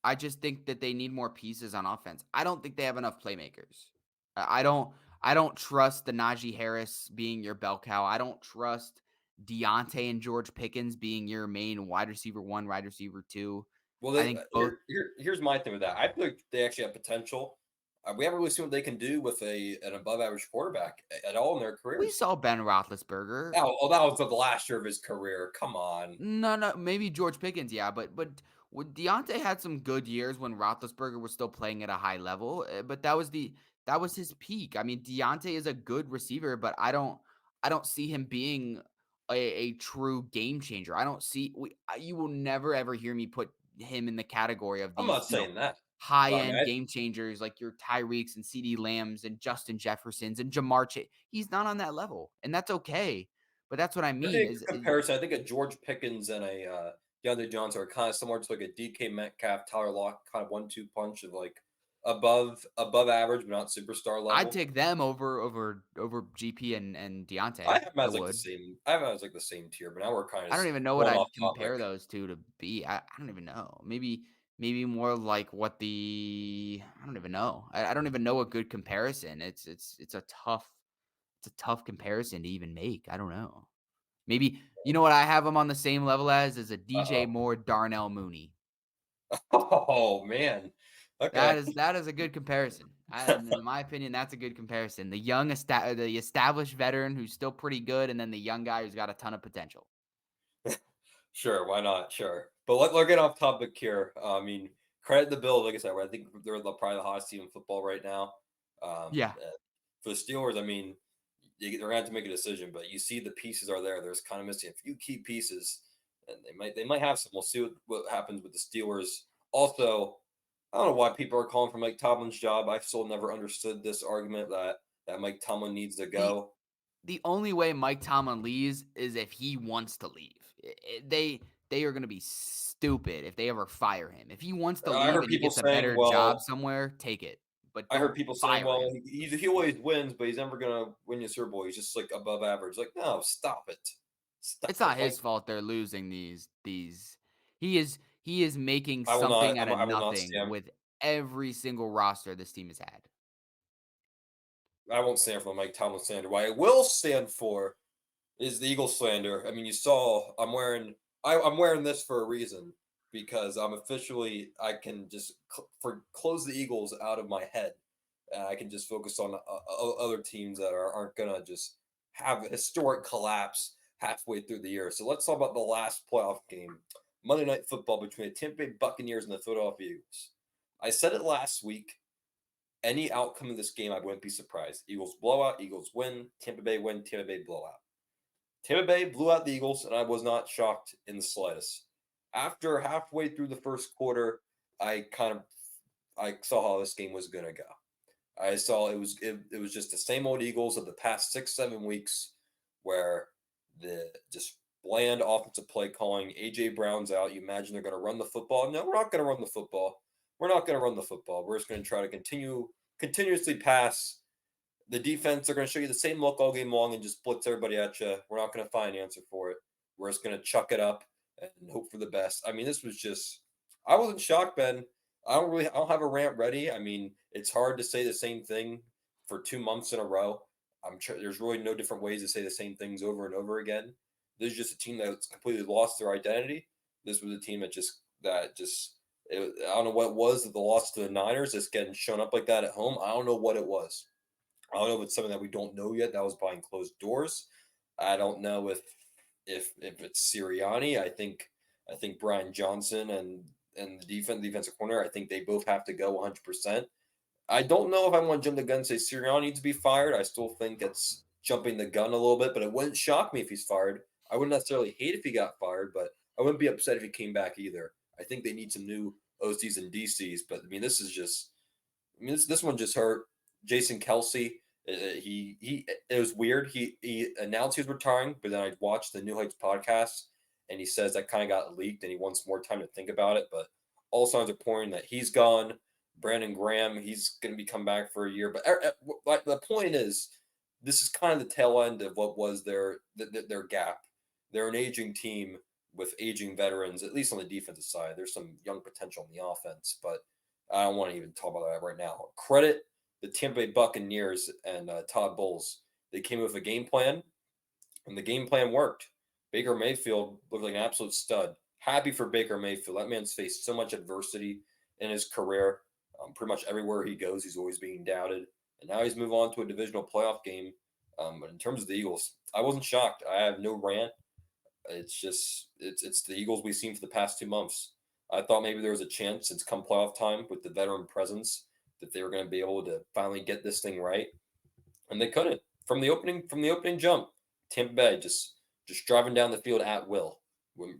Speaker 2: I just think that they need more pieces on offense. I don't think they have enough playmakers. I don't trust the Najee Harris being your bell cow. I don't trust Deontay and George Pickens being your main wide receiver one, wide receiver two.
Speaker 1: Well,
Speaker 2: I
Speaker 1: they
Speaker 2: think both
Speaker 1: here's my thing with that. I feel like they actually have potential. We haven't really seen what they can do with an above average quarterback at all in their
Speaker 2: we
Speaker 1: careers.
Speaker 2: saw Ben Roethlisberger.
Speaker 1: That was the last year of his career. Come on.
Speaker 2: No, maybe George Pickens, yeah, but Deontay had some good years when Roethlisberger was still playing at a high level, but that was his peak. I mean, Deontay is a good receiver, but I don't see him being a true game changer. I don't see you will never ever hear me put him in the category of
Speaker 1: I'm
Speaker 2: these
Speaker 1: not saying that.
Speaker 2: high
Speaker 1: But I mean,
Speaker 2: end game changers like your Tyreeks and CD Lambs and Justin Jeffersons and Jamar Chase. He's not on that level, and that's okay. But that's what I
Speaker 1: I
Speaker 2: mean
Speaker 1: think
Speaker 2: is,
Speaker 1: a comparison. I think a George Pickens and a DeAndre Johnson are kind of similar to like a DK Metcalf, Tyler Lock kind of 1-2 punch of like above average, but not superstar
Speaker 2: I'd
Speaker 1: level.
Speaker 2: take them over GP and
Speaker 1: I
Speaker 2: Deontay.
Speaker 1: have them
Speaker 2: I
Speaker 1: as like the
Speaker 2: would.
Speaker 1: same. I have them as like the same tier, but now we're kind of
Speaker 2: I don't even know what
Speaker 1: going off
Speaker 2: I'd
Speaker 1: topic.
Speaker 2: compare those 2 to be. I don't even know. Maybe more like what the I don't even know. I don't even know a good comparison. It's a tough comparison to even make. I don't know. Maybe you know what I have them on the same level as is a DJ
Speaker 1: Uh
Speaker 2: Moore, Darnell Mooney.
Speaker 1: oh. Oh man. Okay.
Speaker 2: That is a good comparison. In my opinion, that's a good comparison. The established veteran who's still pretty good, and then the young guy who's got a ton of potential.
Speaker 1: Sure, why not? Sure. But let's get off topic here. I mean, credit the Bills. Like I said, I think they're probably the hottest team in football right now.
Speaker 2: Yeah,
Speaker 1: For the Steelers, I mean, they're going to have to make a decision. But you see, the pieces are there. There's kind of missing a few key pieces, and they might have some. We'll see what happens with the Steelers. Also, I don't know why people are calling for Mike Tomlin's job. I've still never understood this argument that Mike Tomlin needs to
Speaker 2: the
Speaker 1: go.
Speaker 2: the only way Mike Tomlin leaves is if he wants to leave. They are going to be stupid if they ever fire him. If he wants to
Speaker 1: I
Speaker 2: leave
Speaker 1: heard
Speaker 2: and he
Speaker 1: people
Speaker 2: gets a
Speaker 1: saying,
Speaker 2: better job
Speaker 1: well,
Speaker 2: somewhere, take it, but
Speaker 1: I
Speaker 2: don't
Speaker 1: heard people saying,
Speaker 2: fire
Speaker 1: "Well,
Speaker 2: him.
Speaker 1: he always wins, but he's never gonna win your Super Bowl. He's just like above average." Like, no, stop it,
Speaker 2: It's
Speaker 1: stop it.
Speaker 2: not
Speaker 1: Like,
Speaker 2: his fault they're losing these. He is making
Speaker 1: I will not,
Speaker 2: something out of
Speaker 1: I will not
Speaker 2: nothing
Speaker 1: stand.
Speaker 2: with every single roster this team has had.
Speaker 1: I won't stand for the Mike Tomlin slander. What I will stand for is the Eagle slander. I mean, you saw I'm wearing this for a reason because I'm officially I can just close the Eagles out of my head. I can just focus on other teams that aren't gonna just have a historic collapse halfway through the year. So let's talk about the last playoff game, Monday Night Football between the Tampa Bay Buccaneers and the Philadelphia Eagles. I said it last week. Any outcome of this game, I wouldn't be surprised. Eagles blowout, Eagles win, Tampa Bay win, Tampa Bay blowout. Tampa Bay blew out the Eagles, and I was not shocked in the slightest. After halfway through the first quarter, I saw how this game was gonna go. I saw it was just the same old Eagles of the past 6 7 weeks, where the just bland offensive play calling. AJ Brown's out. You imagine they're going to run the football? No, we're not going to run the football. We're not going to run the football. We're just going to try to continuously pass. The defense are going to show you the same look all game long and just blitz everybody at you. We're not going to find an answer for it. We're just going to chuck it up and hope for the best. I mean, this was just. I wasn't shocked, Ben. I don't have a rant ready. I mean, it's hard to say the same thing for 2 months in a row. There's really no different ways to say the same things over and over again. This is just a team that's completely lost their identity. This was a team I don't know what it was that the loss to the Niners, just getting shown up like that at home. I don't know what it was. I don't know if it's something that we don't know yet. That was behind closed doors. I don't know if it's Sirianni. I think Brian Johnson and the defensive corner. I think they both have to go 100%. I don't know if I want to jump the gun and say Sirianni needs to be fired. I still think it's jumping the gun a little bit, but it wouldn't shock me if he's fired. I wouldn't necessarily hate if he got fired, but I wouldn't be upset if he came back either. I think they need some new OCs and DCs, but I mean, this is just this one just hurt. Jason Kelsey, he it was weird. He announced he was retiring, but then I watched the New Heights podcast, and he says that kind of got leaked, and he wants more time to think about it. But all signs are pointing that he's gone. Brandon Graham, he's going to be come back for a year. But like the point is, this is kind of the tail end of what was their gap. They're an aging team with aging veterans, at least on the defensive side. There's some young potential in the offense, but I don't want to even talk about that right now. Credit the Tampa Bay Buccaneers and Todd Bowles. They came with a game plan, and the game plan worked. Baker Mayfield looked like an absolute stud. Happy for Baker Mayfield. That man's faced so much adversity in his career. Pretty much everywhere he goes, he's always being doubted. And now he's moved on to a divisional playoff game. But in terms of the Eagles, I wasn't shocked. I have no rant. It's just it's the Eagles we've seen for the past 2 months. I thought maybe there was a chance since come playoff time with the veteran presence that they were going to be able to finally get this thing right, and they couldn't from the opening jump. Tampa Bay just driving down the field at will.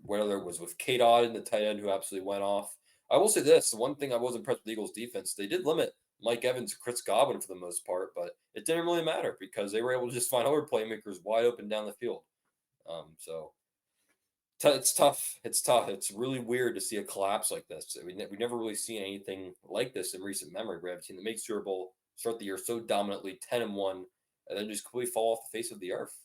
Speaker 1: Whether it was with Kate Odd and the tight end who absolutely went off. I will say this: the one thing I was impressed with the Eagles defense, they did limit Mike Evans, Chris Godwin for the most part, but it didn't really matter because they were able to just find other playmakers wide open down the field. So it's tough. It's tough. It's really weird to see a collapse like this. I mean, we never really seen anything like this in recent memory. We have a team that makes Super Bowl, start the year so dominantly, 10-1, and then just completely fall off the face of the earth.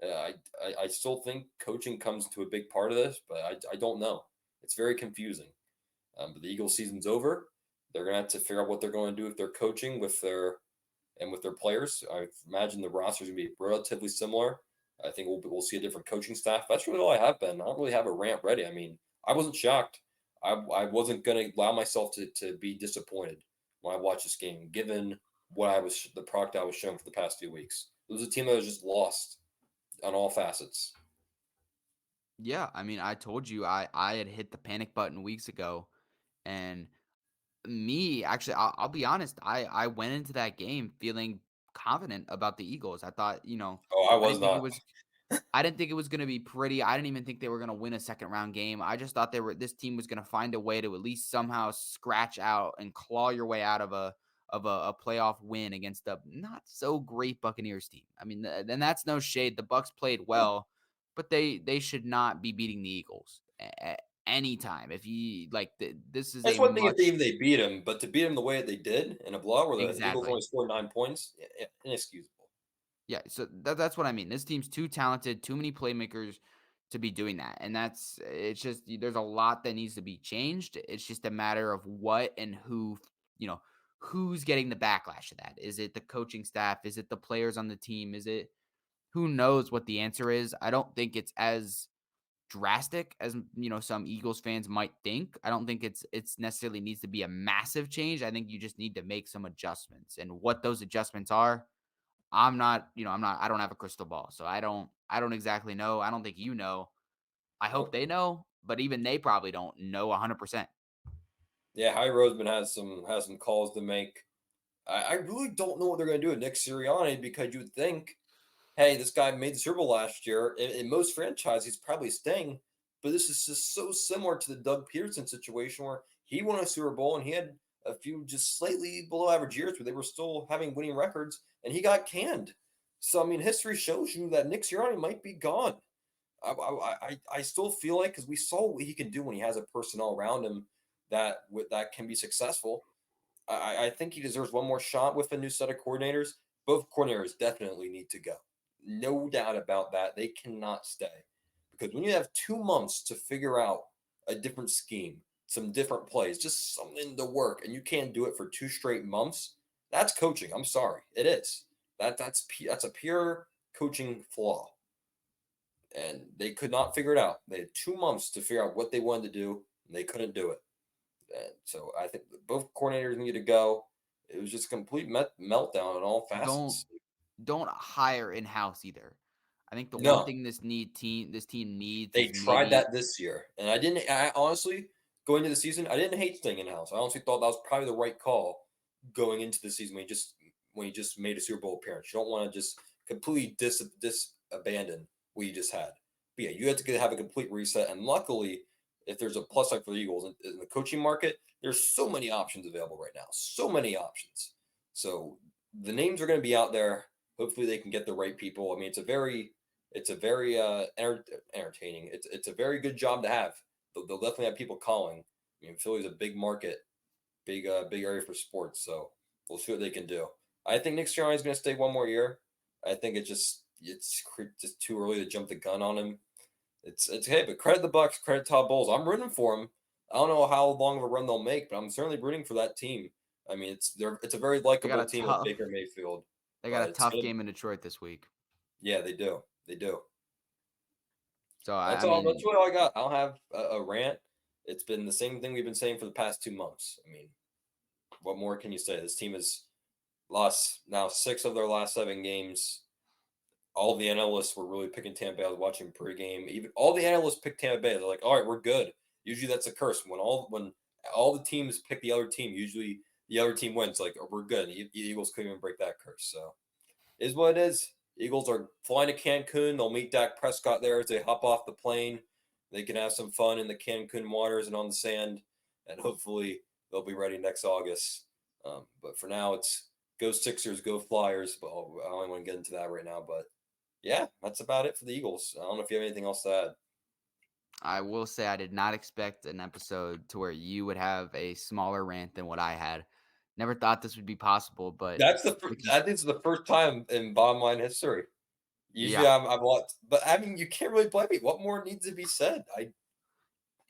Speaker 1: I still think coaching comes to a big part of this, but I don't know. It's very confusing. But the Eagles season's over. They're gonna have to figure out what they're going to do with their coaching, with their players. I imagine the roster's gonna be relatively similar. I think we'll see a different coaching staff. That's really all I have been. I don't really have a rant ready. I mean, I wasn't shocked. I wasn't going to allow myself to be disappointed when I watched this game, given the product I was shown for the past few weeks. It was a team that was just lost on all facets.
Speaker 2: Yeah, I mean, I told you I had hit the panic button weeks ago, and me actually, I'll be honest, I went into that game feeling confident about the Eagles. I thought,
Speaker 1: Oh, I
Speaker 2: I
Speaker 1: was
Speaker 2: didn't think it
Speaker 1: not.
Speaker 2: was I didn't think it was gonna be pretty. I didn't even think they were gonna win a second round game. I just thought this team was gonna find a way to at least somehow scratch out and claw your way out of a playoff win against a not so great Buccaneers team. I mean, and that's no shade. The Bucks played well, but they should not be beating the Eagles at any time. If you like, this is
Speaker 1: That's
Speaker 2: a
Speaker 1: one thing if
Speaker 2: much
Speaker 1: they beat him, but to beat him the way they did in a blowout where the Eagles only
Speaker 2: exactly.
Speaker 1: scored 9 points, inexcusable.
Speaker 2: Yeah, so that's what I mean. This team's too talented, too many playmakers to be doing that. And it's just there's a lot that needs to be changed. It's just a matter of what and who, you know, who's getting the backlash of that. Is it the coaching staff? Is it the players on the team? Is it who knows what the answer is? I don't think it's as drastic as some Eagles fans might think. I don't think it's necessarily needs to be a massive change. I think you just need to make some adjustments. And what those adjustments are, I don't have a crystal ball. So I don't exactly know. I don't think you know. I hope
Speaker 1: Nope.
Speaker 2: they know, but even they probably don't know 100%.
Speaker 1: Yeah, Harry Roseman has some calls to make. I really don't know what they're going to do with Nick Sirianni because you would think, hey, this guy made the Super Bowl last year. In most franchises, he's probably staying. But this is just so similar to the Doug Peterson situation where he won a Super Bowl and he had a few just slightly below average years where they were still having winning records and he got canned. So I mean, history shows you that Nick Sirianni might be gone. I still feel like because we saw what he can do when he has a personnel around him that can be successful. I think he deserves one more shot with a new set of coordinators. Both coordinators definitely need to go. No doubt about that. They cannot stay. Because when you have 2 months to figure out a different scheme, some different plays, just something to work, and you can't do it for 2 straight months, that's coaching. I'm sorry. It is. That's a pure coaching flaw. And they could not figure it out. They had 2 months to figure out what they wanted to do, and they couldn't do it. And so I think both coordinators need to go. It was just a complete meltdown in all
Speaker 2: Don't
Speaker 1: facets.
Speaker 2: don't hire in-house either. I think the one
Speaker 1: No,
Speaker 2: thing this team needs
Speaker 1: they
Speaker 2: is
Speaker 1: tried
Speaker 2: maybe
Speaker 1: that this year, and I honestly going into the season, I didn't hate staying in house. I honestly thought that was probably the right call. going into the season when you just made a Super Bowl appearance. You don't want to just completely abandon what you just had. But yeah, you have to have a complete reset. And luckily, if there's a plus side for the Eagles in the coaching market, there's so many options available right now. So many options. So the names are going to be out there. Hopefully, they can get the right people. I mean, it's a very entertaining. It's a very good job to have. They'll definitely have people calling. I mean, Philly's a big market, big area for sports. So we'll see what they can do. I think Nick Sirianni is going to stay one more year. I think it's just too early to jump the gun on him. It's hey, but credit the Bucks, credit Todd Bowles. I'm rooting for him. I don't know how long of a run they'll make, but I'm certainly rooting for that team. I mean, it's a very
Speaker 2: They got
Speaker 1: likable
Speaker 2: a
Speaker 1: team with
Speaker 2: tough
Speaker 1: Baker Mayfield,
Speaker 2: they got a
Speaker 1: but it's
Speaker 2: tough
Speaker 1: gonna
Speaker 2: game in Detroit this week.
Speaker 1: yeah, they do. They do.
Speaker 2: So
Speaker 1: That's
Speaker 2: I
Speaker 1: all. That's
Speaker 2: mean,
Speaker 1: really all I got. I don't have a rant. It's been the same thing we've been saying for the past 2 months. I mean, what more can you say? This team has lost now 6 of their last 7 games. All the analysts were really picking Tampa Bay. I was watching pregame. Even all the analysts picked Tampa Bay. They're like, "All right, we're good." Usually that's a curse. When all the teams pick the other team, usually the other team wins. Like, oh, we're good. The Eagles couldn't even break that curse. So is what it is. Eagles are flying to Cancun. They'll meet Dak Prescott there as they hop off the plane. They can have some fun in the Cancun waters and on the sand, and hopefully they'll be ready next August. But for now, it's go Sixers, go Flyers. But I don't want to get into that right now. But yeah, that's about it for the Eagles. I don't know if you have anything else to add.
Speaker 2: I will say I did not expect an episode to where you would have a smaller rant than what I had. Never thought this would be possible, but we can
Speaker 1: I think it's the first time in bottom line history. Usually
Speaker 2: yeah.
Speaker 1: I'm a lot, but I mean, you can't really blame me. What more needs to be said? I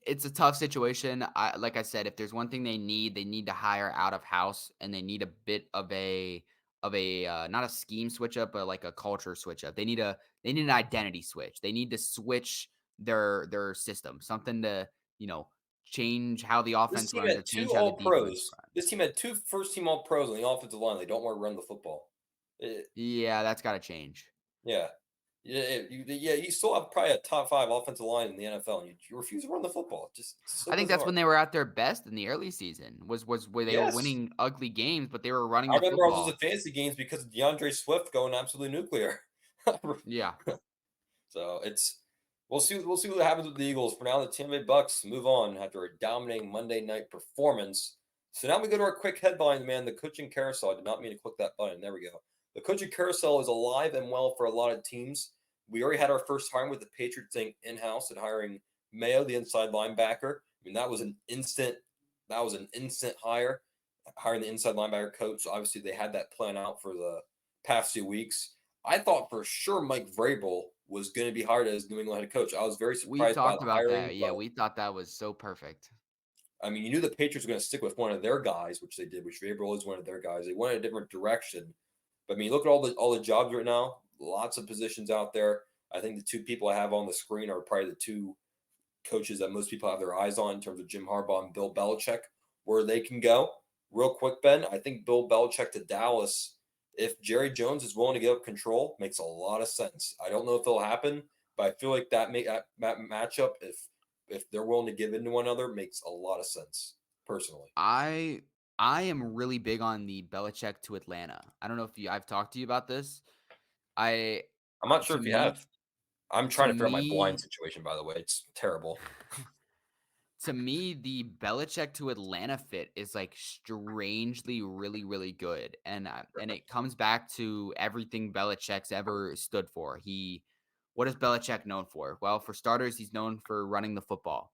Speaker 2: It's a tough situation. Like I said, if there's one thing they need to hire out of house, and they need a bit of a not a scheme switch up, but like a culture switch up. They need an identity switch. They need to switch their system, something to you know change how the
Speaker 1: This
Speaker 2: offense
Speaker 1: team
Speaker 2: runs or
Speaker 1: had two
Speaker 2: change how the
Speaker 1: All
Speaker 2: defense
Speaker 1: Pros. This
Speaker 2: runs.
Speaker 1: team had two first team All Pros on the offensive line. They don't want to run the football. Eh,
Speaker 2: Yeah, that's got to change.
Speaker 1: yeah, you still have probably a top five offensive line in the NFL, and you refuse to run the football. Just it's so
Speaker 2: I think that's
Speaker 1: bizarre.
Speaker 2: when they were at their best in the early season. Was where they were
Speaker 1: Yes,
Speaker 2: winning ugly games, but they were running
Speaker 1: I
Speaker 2: the
Speaker 1: remember I was losing
Speaker 2: football.
Speaker 1: fantasy games because of DeAndre Swift going absolutely nuclear.
Speaker 2: Yeah,
Speaker 1: So we'll see what happens with the Eagles. For now, the Tampa Bay Bucks move on after a dominating Monday night performance. So now we go to our quick headlines, man. The coaching carousel. I did not mean to click that button. There we go. The coaching carousel is alive and well for a lot of teams. We already had our first hiring with the Patriots thing in-house and hiring Mayo, the inside linebacker. I mean, that was an instant hire, hiring the inside linebacker coach. So obviously they had that plan out for the past 2 weeks. I thought for sure Mike Vrabel was going to be hired as New England head coach. I was very
Speaker 2: we
Speaker 1: surprised by
Speaker 2: talked
Speaker 1: the
Speaker 2: about that.
Speaker 1: hiring,
Speaker 2: Yeah,
Speaker 1: but
Speaker 2: we thought that was so perfect.
Speaker 1: I mean, you knew the Patriots were going to stick with one of their guys, which they did, which Vrabel is one of their guys. They went in a different direction, but I mean, look at all the jobs right now. Lots of positions out there. I think the two people I have on the screen are probably the two coaches that most people have their eyes on in terms of Jim Harbaugh and Bill Belichick, where they can go. Real quick, Ben, I think Bill Belichick to Dallas, if Jerry Jones is willing to give up control, makes a lot of sense. I don't know if it'll happen, but I feel like that matchup, if they're willing to give in to one another, makes a lot of sense, personally.
Speaker 2: I I am really big on the Belichick to Atlanta. I don't know if I've talked to you about this. I
Speaker 1: I'm not sure
Speaker 2: to
Speaker 1: if you
Speaker 2: me
Speaker 1: have. I'm
Speaker 2: to
Speaker 1: trying to figure out my blind
Speaker 2: me
Speaker 1: situation, by the way. It's terrible.
Speaker 2: to me, the Belichick to Atlanta fit is like strangely really, really good, and it comes back to everything Belichick's ever stood for. What is Belichick known for? Well, for starters, he's known for running the football.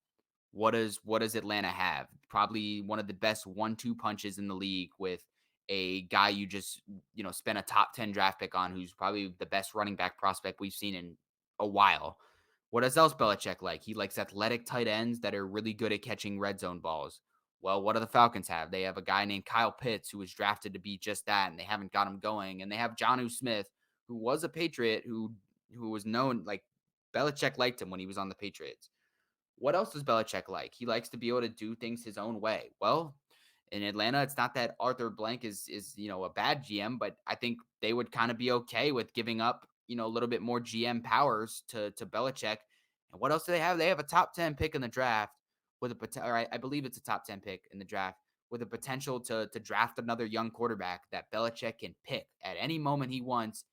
Speaker 2: What does Atlanta have? Probably one of the best 1-2 punches in the league with a guy you just spent a top 10 draft pick on, who's probably the best running back prospect we've seen in a while. What else Belichick like? He likes athletic tight ends that are really good at catching red zone balls. Well, what do the Falcons have? They have a guy named Kyle Pitts who was drafted to be just that, and they haven't got him going. And they have Jonnu Smith, who was a Patriot, who was known like Belichick liked him when he was on the Patriots. What else does Belichick like? He likes to be able to do things his own way. Well, in Atlanta, it's not that Arthur Blank is a bad GM, but I think they would kind of be okay with giving up a little bit more GM powers to Belichick. And what else do they have? They have a top 10 pick in the draft with a potential. I believe it's a top 10 pick in the draft with a potential to draft another young quarterback that Belichick can pick at any moment he wants,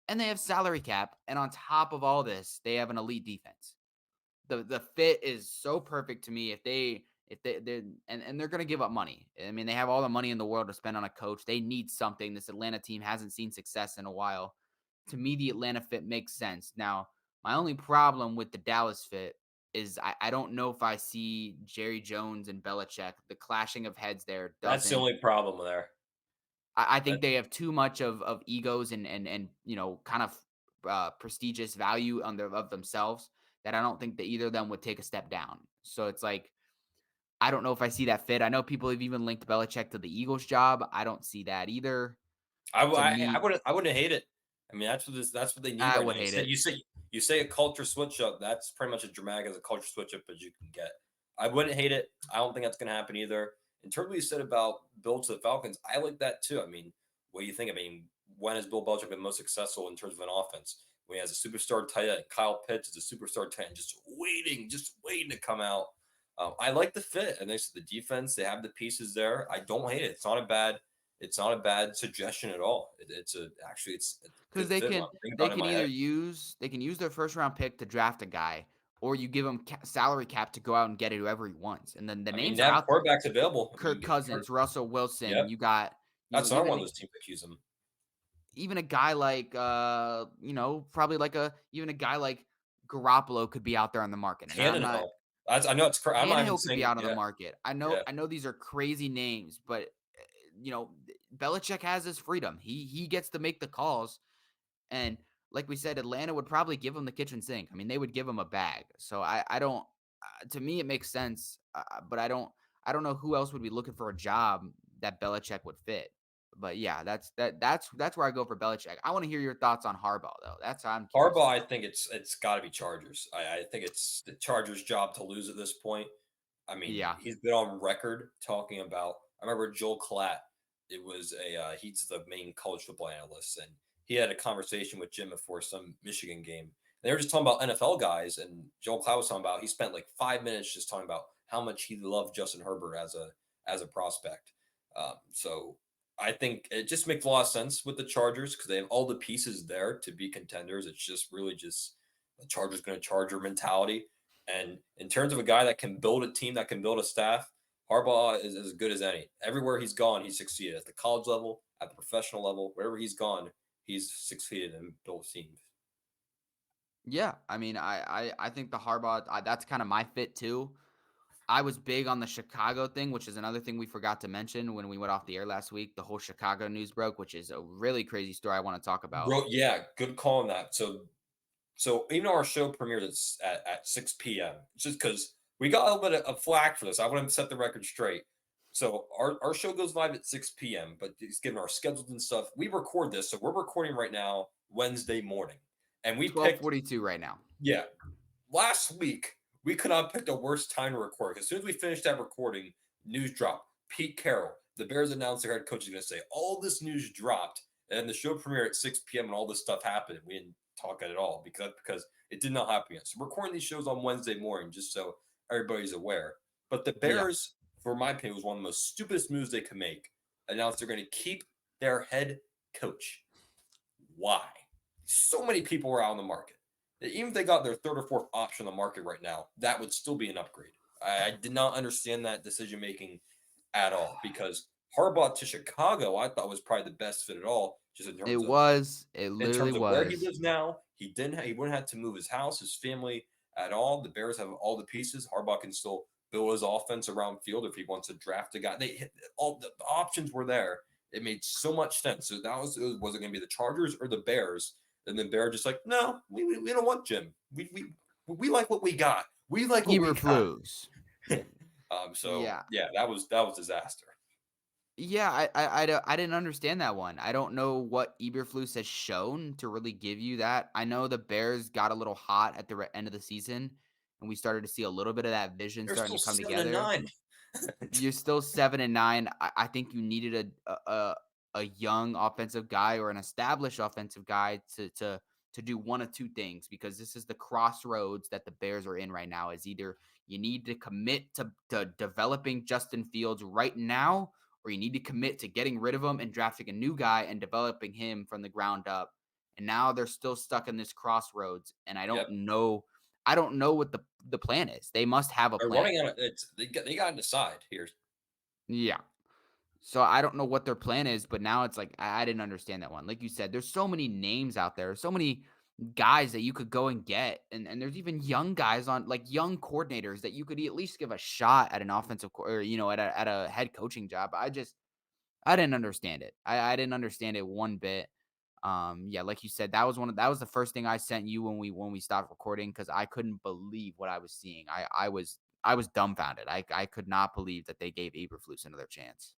Speaker 2: and they have salary cap, and on top of all this, they have an elite defense. The fit is so perfect to me. If they're going to give up money. I mean, they have all the money in the world to spend on a coach. They need something. This Atlanta team hasn't seen success in a while. To me, the Atlanta fit makes sense. Now, my only problem with the Dallas fit is I don't know if I see Jerry Jones and Belichick. The clashing of heads there
Speaker 1: That's the
Speaker 2: doesn't.
Speaker 1: only problem there.
Speaker 2: I
Speaker 1: That
Speaker 2: think they have too much of egos and kind of prestigious value of themselves that I don't think that either of them would take a step down. So it's like I don't know if I see that fit. I know people have even linked Belichick to the Eagles job. I don't see that either. To me,
Speaker 1: I wouldn't hate it. I mean, that's what they need
Speaker 2: I
Speaker 1: right now.
Speaker 2: would hate it
Speaker 1: You say a culture switch up. That's pretty much as dramatic as a culture switch up as you can get. I wouldn't hate it. I don't think that's going to happen either. In terms of what you said about Bill to the Falcons, I like that too. I mean, what do you think? I mean, when has Bill Belichick been most successful in terms of an offense? When he has a superstar tight end, Kyle Pitts is a superstar tight end, just waiting to come out. I like the fit, and the defense. They have the pieces there. I don't hate it. It's not a bad suggestion at all. It's a
Speaker 2: because
Speaker 1: good fit when I'm thinking
Speaker 2: they
Speaker 1: about it in
Speaker 2: can
Speaker 1: my
Speaker 2: either
Speaker 1: head.
Speaker 2: use their first round pick to draft a guy, or you give them salary cap to go out and get it whoever he wants. And then the
Speaker 1: I mean,
Speaker 2: names
Speaker 1: they
Speaker 2: are
Speaker 1: have
Speaker 2: out there:
Speaker 1: quarterbacks available. You can
Speaker 2: Kirk
Speaker 1: get Kirk.
Speaker 2: Cousins, Russell Wilson.
Speaker 1: Yep,
Speaker 2: You got
Speaker 1: that's another one of
Speaker 2: even
Speaker 1: those teams that accuse them.
Speaker 2: even a guy like probably like a even a guy like Garoppolo could be out there on the market. And I'm not
Speaker 1: Tannehill. That's I know it's. I'm not even
Speaker 2: Tannehill could be
Speaker 1: saying.
Speaker 2: out on the
Speaker 1: Yeah,
Speaker 2: market.
Speaker 1: yeah.
Speaker 2: I know these are crazy names, but you know, Belichick has his freedom. He gets to make the calls. And like we said, Atlanta would probably give him the kitchen sink. I mean, they would give him a bag. So I don't. To me, it makes sense, but I don't know who else would be looking for a job that Belichick would fit. But yeah, that's where I go for Belichick. I want to hear your thoughts on Harbaugh though. That's what I'm curious
Speaker 1: Harbaugh, I
Speaker 2: about.
Speaker 1: think it's got to be Chargers. I think it's the Chargers' job to lose at this point. I mean,
Speaker 2: Yeah,
Speaker 1: he's been on record talking about. I remember Joel Klatt. It was he's the main college football analyst, and he had a conversation with Jim before some Michigan game. They were just talking about NFL guys, and Joel Klatt was talking about. He spent like 5 minutes just talking about how much he loved Justin Herbert as a prospect. So I think it just makes a lot of sense with the Chargers because they have all the pieces there to be contenders. It's just really just the Chargers going to Charger mentality. And in terms of a guy that can build a team, that can build a staff, Harbaugh is as good as any. Everywhere he's gone, he's succeeded at the college level, at the professional level, wherever he's gone, he's succeeded and built teams.
Speaker 2: yeah. I mean, I think the Harbaugh that's kind of my fit too. I was big on the Chicago thing, which is another thing we forgot to mention when we went off the air last week. The whole Chicago news broke, which is a really crazy story I want to talk about.
Speaker 1: Bro, yeah, good call on that. So even though our show premieres at 6 p.m., just because we got a little bit of flack for this, I want to set the record straight. So our show goes live at 6 p.m., but it's given our schedules and stuff. We record this, so we're recording right now Wednesday morning, and we picked
Speaker 2: 12:42 right now.
Speaker 1: yeah. Last week we could not pick a worse time to record. As soon as we finished that recording, news dropped. Pete Carroll, the Bears announced their head coach is going to say all this news dropped, and the show premiere at 6 p.m. and all this stuff happened. We didn't talk at all because it did not happen yet. So we're recording these shows on Wednesday morning just so everybody's aware. But the
Speaker 2: Yeah.
Speaker 1: Bears, for my opinion, was one of the most stupidest moves they could make. Announced they're going to keep their head coach. Why? So many people were out on the market. Even if they got their third or fourth option on the market right now, that would still be an upgrade. I did not understand that decision making at all because Harbaugh to Chicago, I thought was probably the best fit at all, just
Speaker 2: It was. It
Speaker 1: in
Speaker 2: literally
Speaker 1: terms of where he
Speaker 2: was.
Speaker 1: lives now. He wouldn't have to move his house, his family at all. The Bears have all the pieces. Harbaugh can still build his offense around field if he wants to draft a guy. They hit all the options were there. It made so much sense. So that was it going to be the Chargers or the Bears? And then Bear just like, no, we don't want Jim. We like what we got. We like what we got.
Speaker 2: Eberflus.
Speaker 1: So
Speaker 2: Yeah.
Speaker 1: yeah, that was disaster.
Speaker 2: Yeah, I didn't understand that one. I don't know what Eberflus has shown to really give you that. I know the Bears got a little hot at the end of the season, and we started to see a little bit of that vision
Speaker 1: They're
Speaker 2: starting
Speaker 1: still
Speaker 2: to come
Speaker 1: 7 and
Speaker 2: together.
Speaker 1: 9.
Speaker 2: You're still 7-9. I think you needed a young offensive guy or an established offensive guy to do one of two things because this is the crossroads that the Bears are in right now. Is either You need to commit to developing Justin Fields right now, or you need to commit to getting rid of him and drafting a new guy and developing him from the ground up. And now they're still stuck in this crossroads, and I don't
Speaker 1: Yep.
Speaker 2: know. I don't know what the plan is. They must have a
Speaker 1: They're
Speaker 2: plan.
Speaker 1: running out of it's they got to decide here.
Speaker 2: Yeah. So I don't know what their plan is, but now it's like I didn't understand that one. Like you said, there's so many names out there, so many guys that you could go and get, and there's even young guys on like young coordinators that you could at least give a shot at an or at a head coaching job. I didn't understand it. I didn't understand it one bit. Yeah, like you said, that was the first thing I sent you when we stopped recording because I couldn't believe what I was seeing. I was dumbfounded. I could not believe that they gave Eberflus another chance.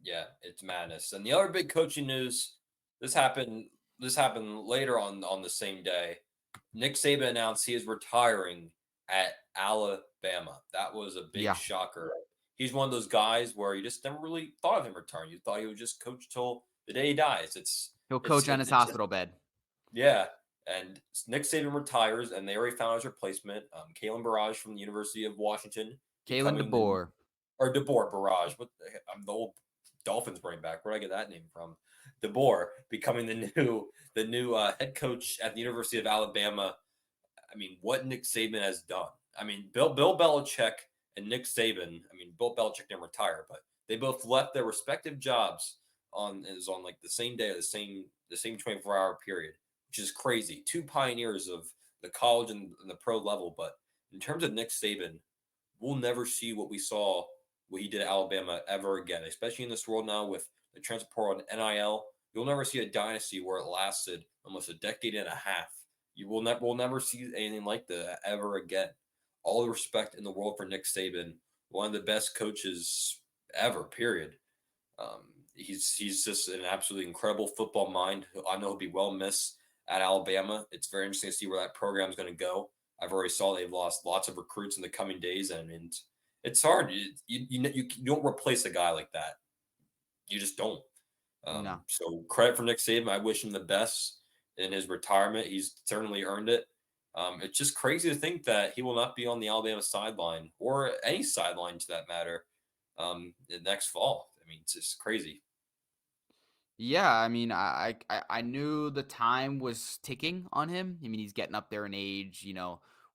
Speaker 1: Yeah, it's madness. And the other big coaching news, this happened this happened later on the same day. Nick Saban announced he is retiring at Alabama. That was a big
Speaker 2: Yeah.
Speaker 1: shocker. He's one of those guys where you just never really thought of him retiring. You thought he would just coach till the day he dies.
Speaker 2: He'll coach on his
Speaker 1: It's just
Speaker 2: hospital bed.
Speaker 1: yeah. And Nick Saban retires, and they already found his replacement, Kalen Barrage from the University of Washington,
Speaker 2: Kalen
Speaker 1: becoming the
Speaker 2: DeBoer.
Speaker 1: or DeBoer Barrage. What the heck? I'm the old Dolphins running back. Where did I get that name from? DeBoer becoming the new head coach at the University of Alabama. I mean, what Nick Saban has done. I mean, Bill Belichick and Nick Saban. I mean, Bill Belichick didn't retire, but they both left their respective jobs on like the same day, or the same 24-hour period, which is crazy. Two pioneers of the college and the pro level, but in terms of Nick Saban, we'll never see what we saw, what he did at Alabama ever again, especially in this world now with the transfer portal and NIL. You'll never see a dynasty where it lasted almost a decade and a half. We'll never see anything like that ever again. All the respect in the world for Nick Saban, one of the best coaches ever. Period. He's just an absolutely incredible football mind. I know he'll be well missed at Alabama. It's very interesting to see where that program is going to go. I've already saw they've lost lots of recruits in the coming days, and it's hard. You don't replace a guy like that. You just don't.
Speaker 2: No.
Speaker 1: So credit for Nick Saban. I wish him the best in his retirement. He's certainly earned it. It's just crazy to think that he will not be on the Alabama sideline or any sideline to that matter next fall. I mean, it's just crazy.
Speaker 2: Yeah, I mean, I knew the time was ticking on him. I mean, he's getting up there in age.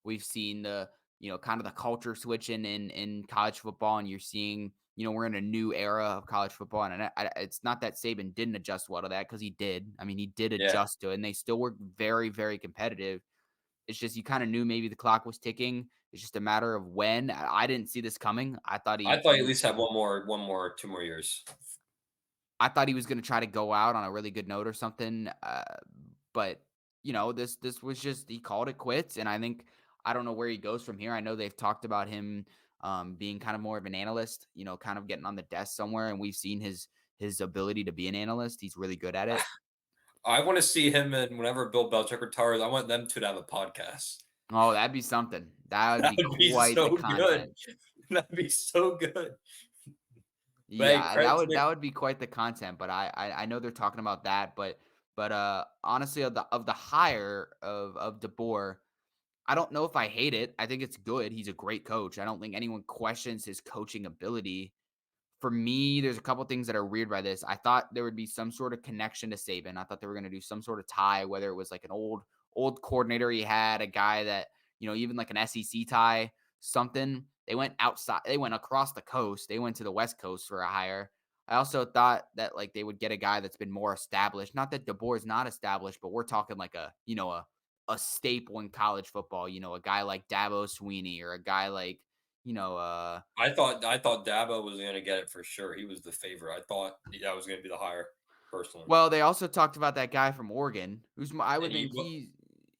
Speaker 2: We've seen kind of the culture switch in college football, and you're seeing, we're in a new era of college football, and it's not that Saban didn't adjust well to that because he did. I mean, he did
Speaker 1: Yeah,
Speaker 2: adjust to it, and they still were very, very competitive. It's just you kind of knew maybe the clock was ticking. It's just a matter of when. I didn't see this coming.
Speaker 1: I thought he at least had one more, 2 more years.
Speaker 2: I thought he was gonna try to go out on a really good note or something, but, this was just he called it quits, and I don't know where he goes from here. I know they've talked about him, being kind of more of an analyst, kind of getting on the desk somewhere, and we've seen his ability to be an analyst. He's really good at it.
Speaker 1: I want to see him, and whenever Bill Belichick retires, I want them two to have a podcast.
Speaker 2: Oh, that'd be something. That would
Speaker 1: That
Speaker 2: be
Speaker 1: would be
Speaker 2: quite the
Speaker 1: so good.
Speaker 2: content.
Speaker 1: That'd be so good. But hey,
Speaker 2: Yeah,
Speaker 1: credit to Nick.
Speaker 2: that would be quite the content, but I know they're talking about that, but honestly, of the hire of DeBoer, I don't know if I hate it. I think it's good. He's a great coach. I don't think anyone questions his coaching ability. For me, there's a couple things that are weird by this. I thought there would be some sort of connection to Saban. I thought they were going to do some sort of tie, whether it was like an old coordinator he had, a guy that, even like an SEC tie, something. They went outside, they went across the coast, they went to the West Coast for a hire. I also thought that like they would get a guy that's been more established. Not that DeBoer is not established, but we're talking like a staple in college football, a guy like Dabo Sweeney or a guy like, you know, uh
Speaker 1: I thought Dabo was going to get it for sure. He was the favorite. I thought that was going to be the hire personally,
Speaker 2: well, they also talked about that guy from Oregon, I
Speaker 1: and
Speaker 2: would think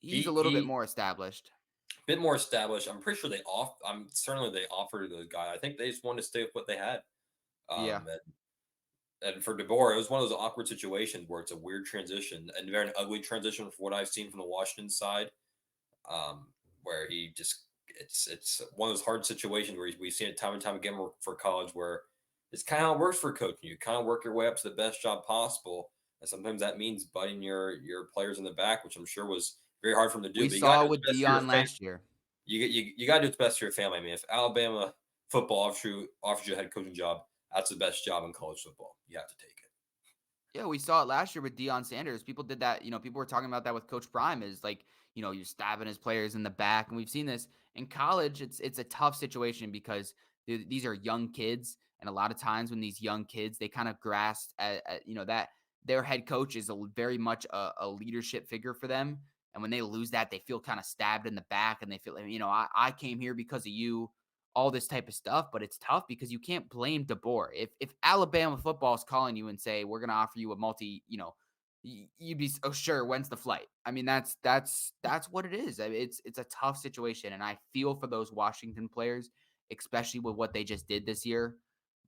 Speaker 2: he's a little bit
Speaker 1: he
Speaker 2: more established.
Speaker 1: a bit more established. I'm pretty sure I'm certainly they offered the guy. I think they just wanted to stay with what they had.
Speaker 2: Yeah.
Speaker 1: Um, and for DeBoer, it was one of those awkward situations where it's a weird transition and very ugly transition from what I've seen from the Washington side, where he just it's one of those hard situations where we've seen it time and time again for college where it's kind of how it works for coaching. You kind of work your way up to the best job possible, and sometimes that means biting your players in the back, which I'm sure was very hard for him to do.
Speaker 2: We
Speaker 1: But you got to
Speaker 2: saw
Speaker 1: do
Speaker 2: it with
Speaker 1: what's best for your
Speaker 2: Dion
Speaker 1: fan.
Speaker 2: last year.
Speaker 1: you got to do what's best for your family. I mean, if Alabama football offers you a head coaching job, that's the best job in college football. You have to take it.
Speaker 2: Yeah, we saw it last year with Deion Sanders. People did that, people were talking about that with Coach Prime is like, you're stabbing his players in the back. And we've seen this in college. It's a tough situation because these are young kids. And a lot of times when these young kids, they kind of grasp that their head coach is very much a leadership figure for them. And when they lose that, they feel kind of stabbed in the back and they feel like, I came here because of you, all this type of stuff, but it's tough because you can't blame DeBoer. If Alabama football is calling you and say we're going to offer you a multi, you'd be sure. When's the flight? I mean, that's what it is. I mean, it's a tough situation, and I feel for those Washington players, especially with what they just did this year.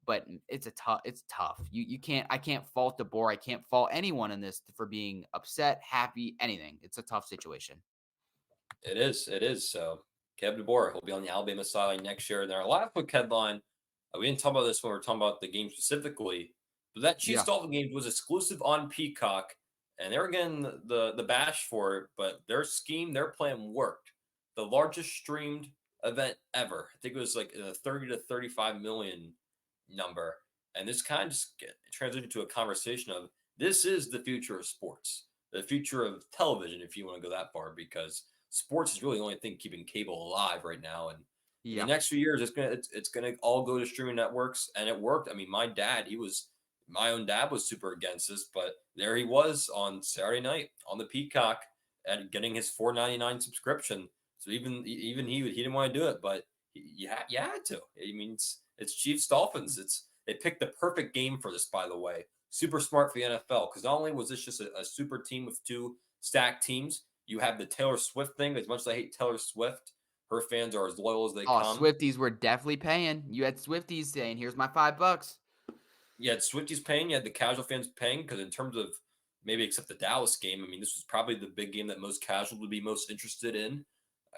Speaker 2: But it's tough. You can't I can't fault DeBoer. I can't fault anyone in this for being upset, happy, anything. It's a tough situation.
Speaker 1: It is. It is. So, Kev DeBoer, he'll be on the Alabama sideline next year. And our last quick headline, we didn't talk about this when we were talking about the game specifically, but that Chiefs
Speaker 2: Yeah.
Speaker 1: Dolphin game was exclusive on Peacock, and they were getting the bash for it, but their scheme, their plan worked. The largest streamed event ever. I think it was like a 30 to 35 million number. And this kind of just transitioned to a conversation of this is the future of sports, the future of television, if you want to go that far, because sports is really the only thing keeping cable alive right now. And in the
Speaker 2: Yeah.
Speaker 1: next few years, it's gonna all go to streaming networks, and it worked. I mean, my own dad was super against this, but there he was on Saturday night on the Peacock and getting his $4.99 subscription. So even he didn't want to do it, but you had to. I mean, it's Chiefs Dolphins. They picked the perfect game for this, by the way. Super smart for the NFL because not only was this just a super team with two stacked teams, you have the Taylor Swift thing. As much as I hate Taylor Swift, her fans are as loyal as they
Speaker 2: Oh,
Speaker 1: come.
Speaker 2: Swifties were definitely paying. You had Swifties saying, "Here's my $5."
Speaker 1: You had Swifties paying, you had the casual fans paying because in terms of maybe except the Dallas game, I mean, this was probably the big game that most casual would be most interested in.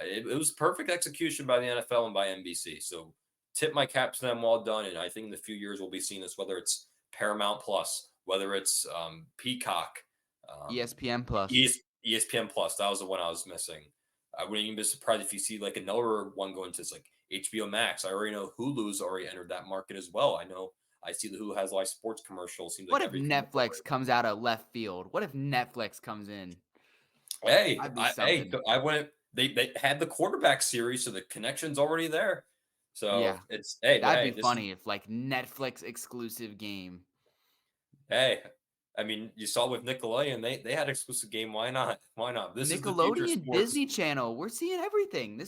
Speaker 1: It was perfect execution by the NFL and by NBC. So tip my cap to them, well done. And I think in a few years we'll be seeing this, whether it's Paramount Plus, whether it's Peacock, um,
Speaker 2: ESPN Plus.
Speaker 1: ESPN Plus. That was the one I was missing. I wouldn't even be surprised if you see like another one going to this, like HBO Max. I already know Hulu's already entered that market as well. I see the Hulu has live sports commercials. Seems like
Speaker 2: What if
Speaker 1: everything.
Speaker 2: Netflix comes out of left field? What if Netflix comes in?
Speaker 1: Hey,
Speaker 2: That'd be something.
Speaker 1: I went. They had the quarterback series, so the connection's already there. So
Speaker 2: Yeah,
Speaker 1: it's
Speaker 2: that'd be
Speaker 1: this is
Speaker 2: funny if like Netflix exclusive game.
Speaker 1: hey. I mean, you saw with Nickelodeon, they had exclusive game. Why not? Why not? This is the future of
Speaker 2: Nickelodeon,
Speaker 1: sports.
Speaker 2: Disney Channel. We're seeing everything.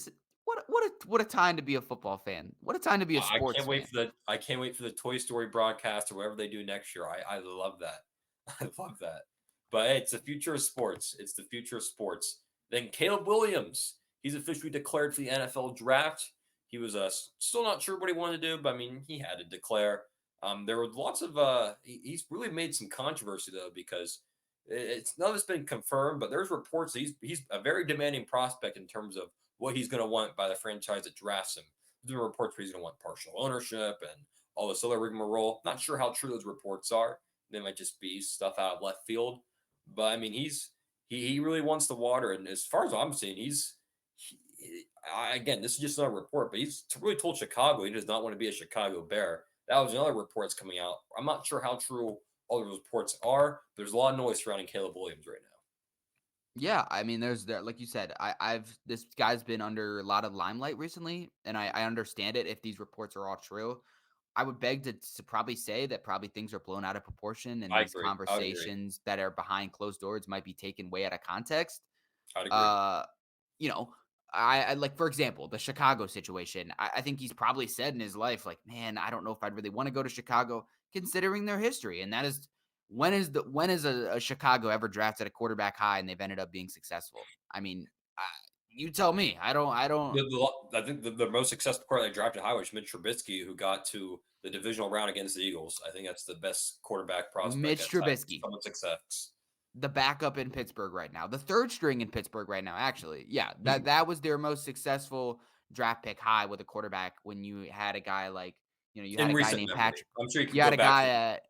Speaker 2: What a time to be a football fan. What a time to be a
Speaker 1: I
Speaker 2: sports
Speaker 1: can't wait
Speaker 2: fan.
Speaker 1: for I can't wait for the Toy Story broadcast or whatever they do next year. I love that. I love that. But hey, it's the future of sports. It's the future of sports. Then Caleb Williams, he's officially declared for the NFL draft. He was still not sure what he wanted to do, but I mean, he had to declare. There were lots of he's really made some controversy though because it's none of it's been confirmed, but there's reports that he's a very demanding prospect in terms of what he's going to want by the franchise that drafts him. There's been reports where he's going to want partial ownership and all this other rigmarole. Not sure how true those reports are. They might just be stuff out of left field. But I mean, he really wants the water. And as far as I'm seeing, again, this is just not a report, but he's really told Chicago he does not want to be a Chicago Bear. That was another report that's coming out. I'm not sure how true all those reports are. There's a lot of noise surrounding Caleb Williams right now.
Speaker 2: Yeah, I mean, there's there, like you said, I've this guy's been under a lot of limelight recently, and I understand it if these reports are all true. I would beg to probably say that probably things are blown out of proportion, and
Speaker 1: I
Speaker 2: these
Speaker 1: agree. I would agree.
Speaker 2: conversations that are behind closed doors might be taken way out of context.
Speaker 1: I'd agree.
Speaker 2: Uh, you know, I like for example, the Chicago situation. I think he's probably said in his life, like, man, I don't know if I'd really want to go to Chicago, considering their history. And that is when is a Chicago ever drafted a quarterback high and they've ended up being successful? I mean, uh, you tell me. I don't.
Speaker 1: I think the most successful quarterback they drafted high was Mitch Trubisky, who got to the divisional round against the Eagles. I think that's the best quarterback prospect
Speaker 2: Mitch
Speaker 1: that's had
Speaker 2: Trubisky,
Speaker 1: somewhat success.
Speaker 2: the backup in Pittsburgh right now, the third string in Pittsburgh right now. Actually, yeah, that was their most successful draft pick high with a quarterback. When you had a guy like you had
Speaker 1: In
Speaker 2: a guy
Speaker 1: recent
Speaker 2: named
Speaker 1: memory,
Speaker 2: Patrick.
Speaker 1: I'm sure you could
Speaker 2: You had
Speaker 1: go
Speaker 2: a
Speaker 1: back to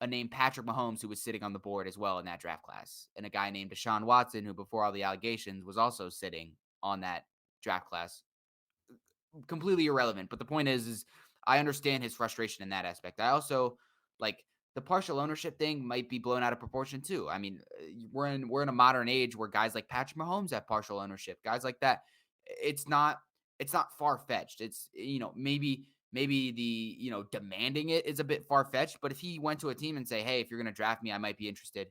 Speaker 2: guy named Patrick Mahomes who was sitting on the board as well in that draft class, and a guy named Deshaun Watson who, before all the allegations, was also sitting on that draft class. completely irrelevant. But the point is I understand his frustration in that aspect. I also like the partial ownership thing might be blown out of proportion too. I mean, we're in a modern age where guys like Patrick Mahomes have partial ownership, guys like that. It's not it's not far fetched. It's maybe the demanding it is a bit far fetched. But if he went to a team and say, hey, if you're going to draft me, I might be interested.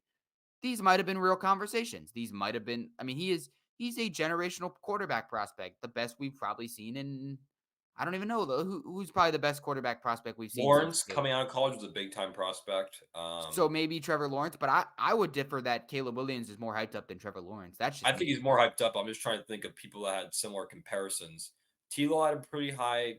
Speaker 2: These might have been real conversations. These might have been. I mean, he's a generational quarterback prospect, the best we've probably seen in. I don't even know though who's probably the best quarterback prospect we've seen since
Speaker 1: Lawrence
Speaker 2: Caleb.
Speaker 1: coming out of college was a big time prospect.
Speaker 2: So maybe Trevor Lawrence, but I would differ that Caleb Williams is more hyped up than Trevor Lawrence. That's
Speaker 1: I
Speaker 2: just
Speaker 1: think
Speaker 2: me.
Speaker 1: he's more hyped up. I'm just trying to think of people that had similar comparisons. T-Law had a pretty high.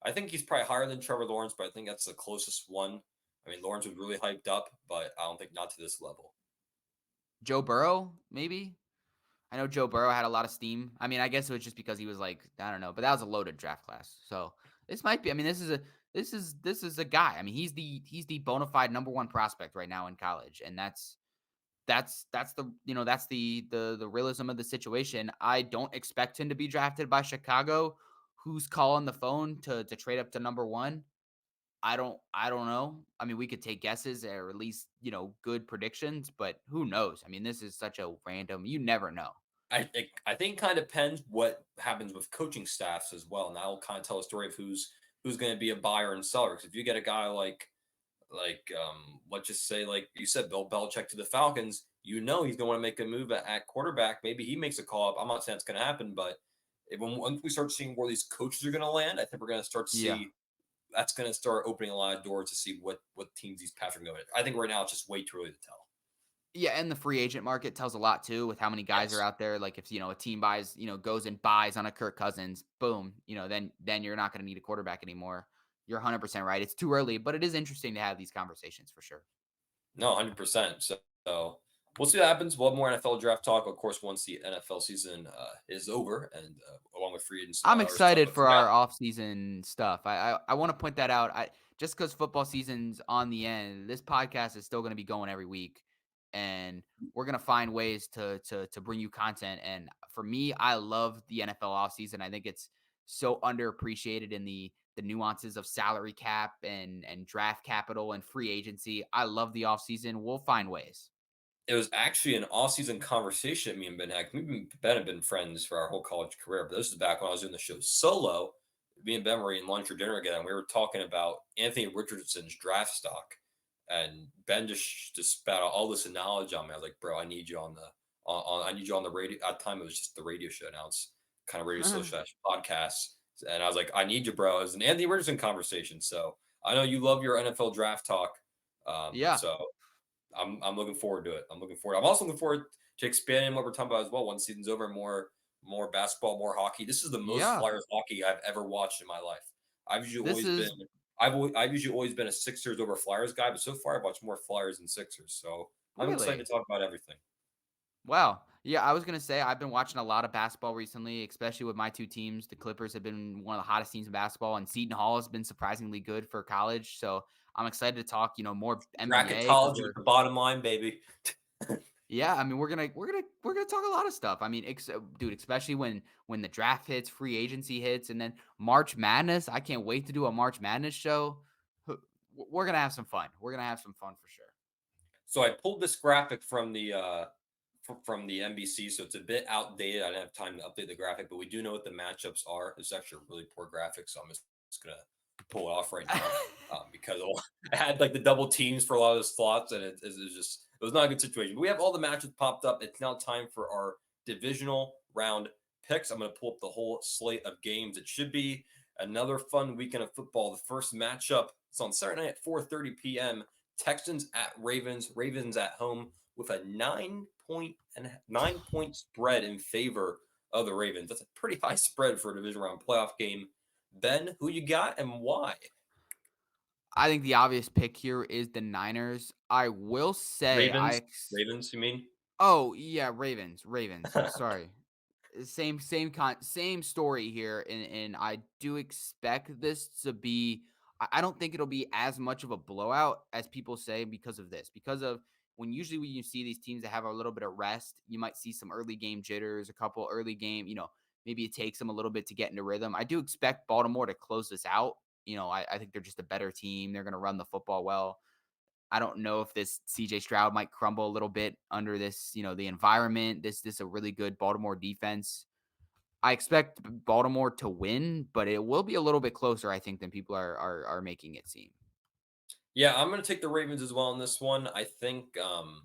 Speaker 1: I think he's probably higher than Trevor Lawrence, but I think that's the closest one. I mean, Lawrence was really hyped up, but I don't think not to this level.
Speaker 2: Joe Burrow, maybe. I know Joe Burrow had a lot of steam. I mean, I guess it was just because he was like, I don't know, but that was a loaded draft class. So this might be. I mean, this is a guy. I mean, he's the bona fide number one prospect right now in college, and that's the that's the realism of the situation. I don't expect him to be drafted by Chicago. Who's calling the phone to trade up to number one? I don't know. I mean, we could take guesses or at least, good predictions, but who knows? I mean, this is such a random, you never know.
Speaker 1: I think kind of depends what happens with coaching staffs as well, and that will kind of tell a story of who's going to be a buyer and seller. Because if you get a guy like let's just say like you said, Bill Belichick to the Falcons, he's going to make a move at quarterback. Maybe he makes a call up. I'm not saying it's going to happen, but once we start seeing where these coaches are going to land, I think we're going to start to
Speaker 2: Yeah.
Speaker 1: see that's going to start opening a lot of doors to see what teams these paths are going. I think right now it's just way too early to tell.
Speaker 2: Yeah, and the free agent market tells a lot too with how many guys are
Speaker 1: Yes.
Speaker 2: out there. Like if a team buys, goes and buys on a Kirk Cousins, boom, then you're not going to need a quarterback anymore. You're 100% right. It's too early, but it is interesting to have these conversations for sure.
Speaker 1: No, 100%. So we'll see what happens. We'll have more NFL draft talk, of course, once the NFL season is over, and along with free agents
Speaker 2: I'm
Speaker 1: or stuff.
Speaker 2: excited
Speaker 1: I
Speaker 2: for
Speaker 1: forgot.
Speaker 2: our off-season stuff. I want to point that out. I just because football season's on the end, this podcast is still going to be going every week, and we're going to find ways to bring you content. And for me, I love the NFL offseason. I think it's so underappreciated in the nuances of salary cap and draft capital and free agency. I love the offseason. We'll find ways.
Speaker 1: It was actually an all-season conversation me and Ben had. Ben have been friends for our whole college career, but this is back when I was doing the show solo. Me and Ben were eating lunch or dinner again, and we were talking about Anthony Richardson's draft stock. And Ben just spat out all this knowledge on me. I was like, "Bro, I need you on the I need you on the radio." At the time, it was just the radio show. Now it's kind of radio social podcast. And I was like, "I need you, bro." It was an Anthony Richardson conversation. So I know you love your NFL draft talk.
Speaker 2: Yeah.
Speaker 1: So I'm looking forward to it. I'm looking forward. I'm also looking forward to expanding what we're talking about as well. Once season's over, more basketball, more hockey. This is the most
Speaker 2: Yeah.
Speaker 1: Flyers hockey I've ever watched in my life. I've usually
Speaker 2: This
Speaker 1: always been
Speaker 2: is
Speaker 1: I've usually always been a Sixers over Flyers guy, but so far I've watched more Flyers than Sixers. So I'm excited
Speaker 2: really.
Speaker 1: to talk about everything.
Speaker 2: Wow. Yeah, I was gonna say I've been watching a lot of basketball recently, especially with my two teams. The Clippers have been one of the hottest teams in basketball, and Seton Hall has been surprisingly good for college. So I'm excited to talk, more NBA because
Speaker 1: Bracketology with
Speaker 2: we're
Speaker 1: the bottom line, baby.
Speaker 2: yeah. I mean, we're gonna talk a lot of stuff. I mean, dude, especially when the draft hits, free agency hits, and then March Madness. I can't wait to do a March Madness show. We're gonna have some fun. We're gonna have some fun for sure.
Speaker 1: So I pulled this graphic from the NBC, so it's a bit outdated. I didn't have time to update the graphic, but we do know what the matchups are. It's actually a really poor graphic, so I'm just gonna pull it off right now because I had like the double teams for a lot of those slots, and it was not a good situation. But we have all the matches popped up. It's now time for our divisional round picks. I'm gonna pull up the whole slate of games. It should be another fun weekend of football. The first matchup is on Saturday night at 4:30 p.m. Texans at Ravens. Ravens at home with a 9-point spread in favor of the Ravens. That's a pretty high spread for a division round playoff game. Ben, who you got and why?
Speaker 2: I think the obvious pick here is the Niners. I will say
Speaker 1: Ravens, Ravens. You mean?
Speaker 2: oh, yeah, Ravens. Sorry. Same story here, and I do expect this to be I don't think it'll be as much of a blowout as people say because of this. Because of when you see these teams that have a little bit of rest, you might see some early game jitters, a couple early game, Maybe it takes them a little bit to get into rhythm. I do expect Baltimore to close this out. I think they're just a better team. They're going to run the football well. I don't know if this CJ Stroud might crumble a little bit under this, the environment. This a really good Baltimore defense. I expect Baltimore to win, but it will be a little bit closer, I think, than people are making it seem.
Speaker 1: Yeah, I'm going to take the Ravens as well in this one. I think the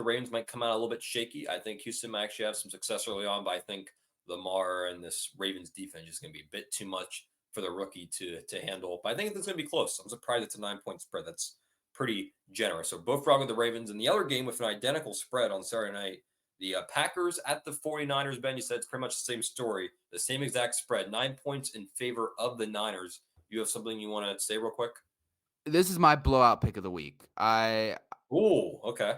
Speaker 1: Ravens might come out a little bit shaky. I think Houston might actually have some success early on, but I think Lamar and this Ravens defense is going to be a bit too much for the rookie to handle. But I think it's going to be close. I'm surprised it's a 9 point spread. That's pretty generous. So both wrong with the Ravens. And the other game with an identical spread on Saturday night, the Packers at the 49ers. Ben, you said it's pretty much the same story, the same exact spread, 9 points in favor of the Niners. You have something you want to say real quick?
Speaker 2: This is my blowout pick of the week.
Speaker 1: Oh, okay.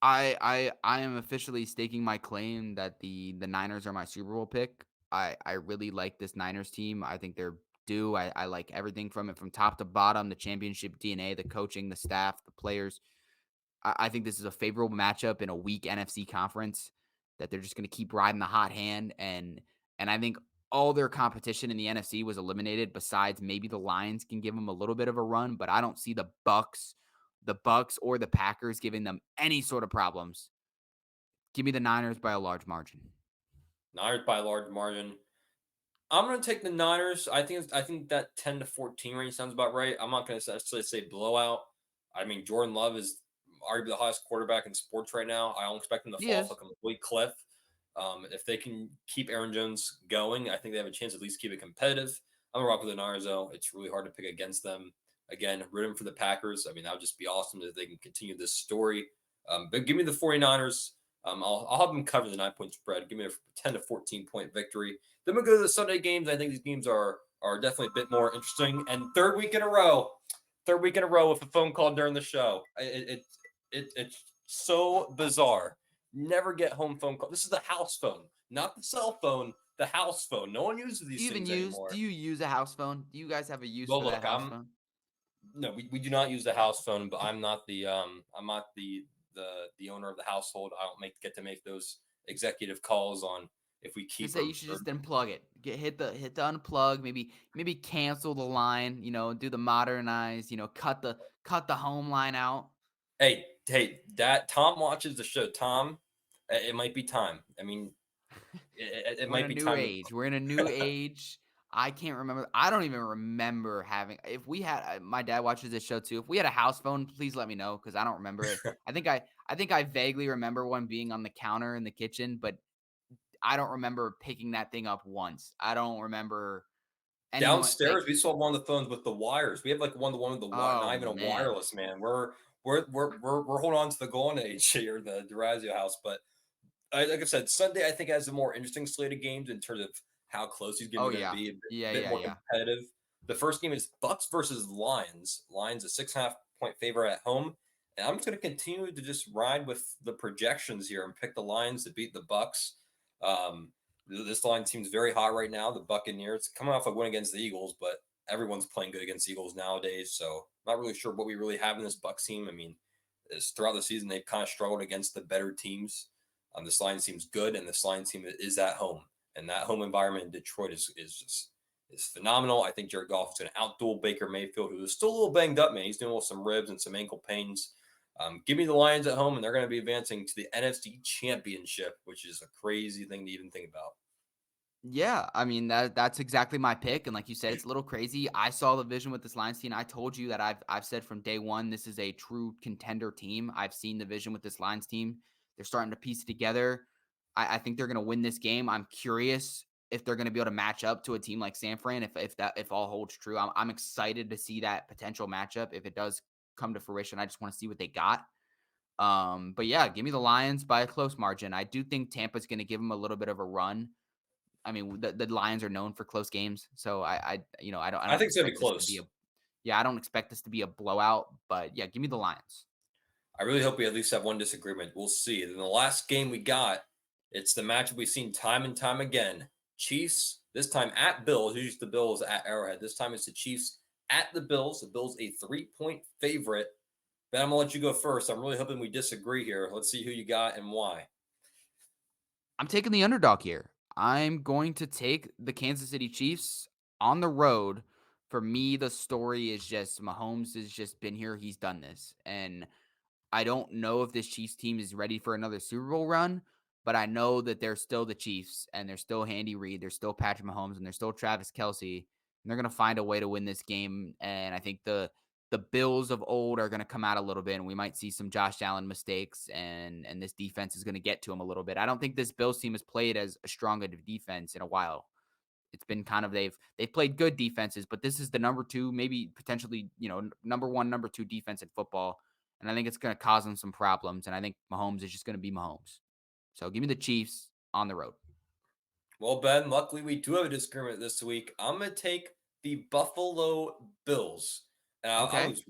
Speaker 2: I am officially staking my claim that the Niners are my Super Bowl pick. I really like this Niners team. I think they're due. I like everything from it from top to bottom, the championship DNA, the coaching, the staff, the players. I think this is a favorable matchup in a weak NFC conference that they're just going to keep riding the hot hand, and I think all their competition in the NFC was eliminated besides maybe the Lions can give them a little bit of a run, but I don't see the Bucks or the Packers giving them any sort of problems. Give me the Niners by a large margin.
Speaker 1: Niners by a large margin. I'm going to take the Niners. I think that 10-14 range sounds about right. I'm not going to necessarily say blowout. I mean, Jordan Love is arguably the highest quarterback in sports right now. I don't expect him to
Speaker 2: He
Speaker 1: fall off a
Speaker 2: is.
Speaker 1: complete cliff. If they can keep Aaron Jones going, I think they have a chance to at least keep it competitive. I'm going to rock with the Niners, though. It's really hard to pick against them. Again, rooting for the Packers. I mean, that would just be awesome if they can continue this story. But give me the 49ers. I'll have them cover the 9 point spread. Give me a 10-14 point victory. Then we go to the Sunday games. I think these games are definitely a bit more interesting. And third week in a row with a phone call during the show. It's so bizarre. Never get home phone call. This is the house phone, not the cell phone. The house phone. No one uses
Speaker 2: Do
Speaker 1: these
Speaker 2: you even
Speaker 1: things
Speaker 2: use do
Speaker 1: anymore.
Speaker 2: you use a house phone? Do you guys have a use
Speaker 1: Well,
Speaker 2: for that
Speaker 1: look,
Speaker 2: house phone?
Speaker 1: no, we do not use the house phone, but I'm not the owner of the household. I don't get to make those executive calls on if we
Speaker 2: To
Speaker 1: keep
Speaker 2: say you should
Speaker 1: or
Speaker 2: just unplug it. Hit the unplug, maybe cancel the line, do the modernize, cut the home line out.
Speaker 1: hey, that Tom watches the show. Tom, it might be time. I mean, it
Speaker 2: We're in
Speaker 1: might
Speaker 2: a
Speaker 1: be
Speaker 2: new
Speaker 1: time
Speaker 2: age. We're in a new age. I can't remember. I don't even remember having. If we had, my dad watches this show too. If we had a house phone, please let me know because I don't remember it.
Speaker 1: to.
Speaker 2: I think I vaguely remember one being on the counter in the kitchen, but I don't remember picking that thing up once. I don't remember anyone like.
Speaker 1: Downstairs, we still have one of the phones with the wires. We have like one with the wire,
Speaker 2: Oh
Speaker 1: not even a
Speaker 2: man,
Speaker 1: wireless, man. We're holding on to the golden age here, the Dorazio house. But like I said, Sunday I think has a more interesting slate of games in terms of how close these games
Speaker 2: oh
Speaker 1: are going to
Speaker 2: yeah,
Speaker 1: be,
Speaker 2: yeah,
Speaker 1: bit
Speaker 2: yeah,
Speaker 1: more
Speaker 2: yeah.
Speaker 1: competitive. The first game is Bucks versus Lions. Lions a 6.5 point favor at home, and I'm just going to continue to just ride with the projections here and pick the Lions to beat the Bucks. Um, this line seems very hot right now. The Buccaneers coming off a win against the Eagles, but everyone's playing good against the Eagles nowadays. So not really sure what we really have in this Bucks team. I mean, throughout the season they've kind of struggled against the better teams. This line seems good, and this line team is at home, and that home environment in Detroit is phenomenal. I think Jared Goff is going to outduel Baker Mayfield, who is still a little banged up, man. He's dealing with some ribs and some ankle pains. Give me the Lions at home, and they're going to be advancing to the NFC Championship, which is a crazy thing to even think about.
Speaker 2: Yeah, I mean that's exactly my pick, and like you said, it's a little crazy. I saw the vision with this Lions team. I told you that I've said from day one this is a true contender team. I've seen the vision with this Lions team. They're starting to piece it together. I think they're going to win this game. I'm curious if they're going to be able to match up to a team like San Fran. If all holds true, I'm excited to see that potential matchup if it does come to fruition. I just want to see what they got. But yeah, give me the Lions by a close margin. I do think Tampa's going to give them a little bit of a run. I mean, the Lions are known for close games, so I
Speaker 1: I
Speaker 2: don't
Speaker 1: think it's going to be
Speaker 2: expect this to be
Speaker 1: close.
Speaker 2: a yeah, I don't expect this to be a blowout, but yeah, give me the Lions.
Speaker 1: I really hope we at least have one disagreement. We'll see. Then the last game we got, it's the matchup we've seen time and time again. Chiefs, this time at Bills. Usually the Bills at Arrowhead. This time it's the Chiefs at the Bills. The Bills a 3 point favorite. Ben, I'm gonna let you go first. I'm really hoping we disagree here. Let's see who you got and why.
Speaker 2: I'm taking the underdog here. I'm going to take the Kansas City Chiefs on the road. For me, the story is just Mahomes has just been here. He's done this. And I don't know if this Chiefs team is ready for another Super Bowl run, but I know that they're still the Chiefs and they're still Andy Reid, they're still Patrick Mahomes, and they're still Travis Kelsey. And they're gonna find a way to win this game. And I think the Bills of old are gonna come out a little bit, and we might see some Josh Allen mistakes, and this defense is gonna get to him a little bit. I don't think this Bills team has played as a strong a defense in a while. It's been kind of they've played good defenses, but this is the number two, maybe potentially, number one, number two defense in football. And I think it's going to cause them some problems. And I think Mahomes is just going to be Mahomes. So give me the Chiefs on the road.
Speaker 1: Well, Ben, luckily we do have a disagreement this week. I'm gonna take the Buffalo Bills. And
Speaker 2: Okay.
Speaker 1: I was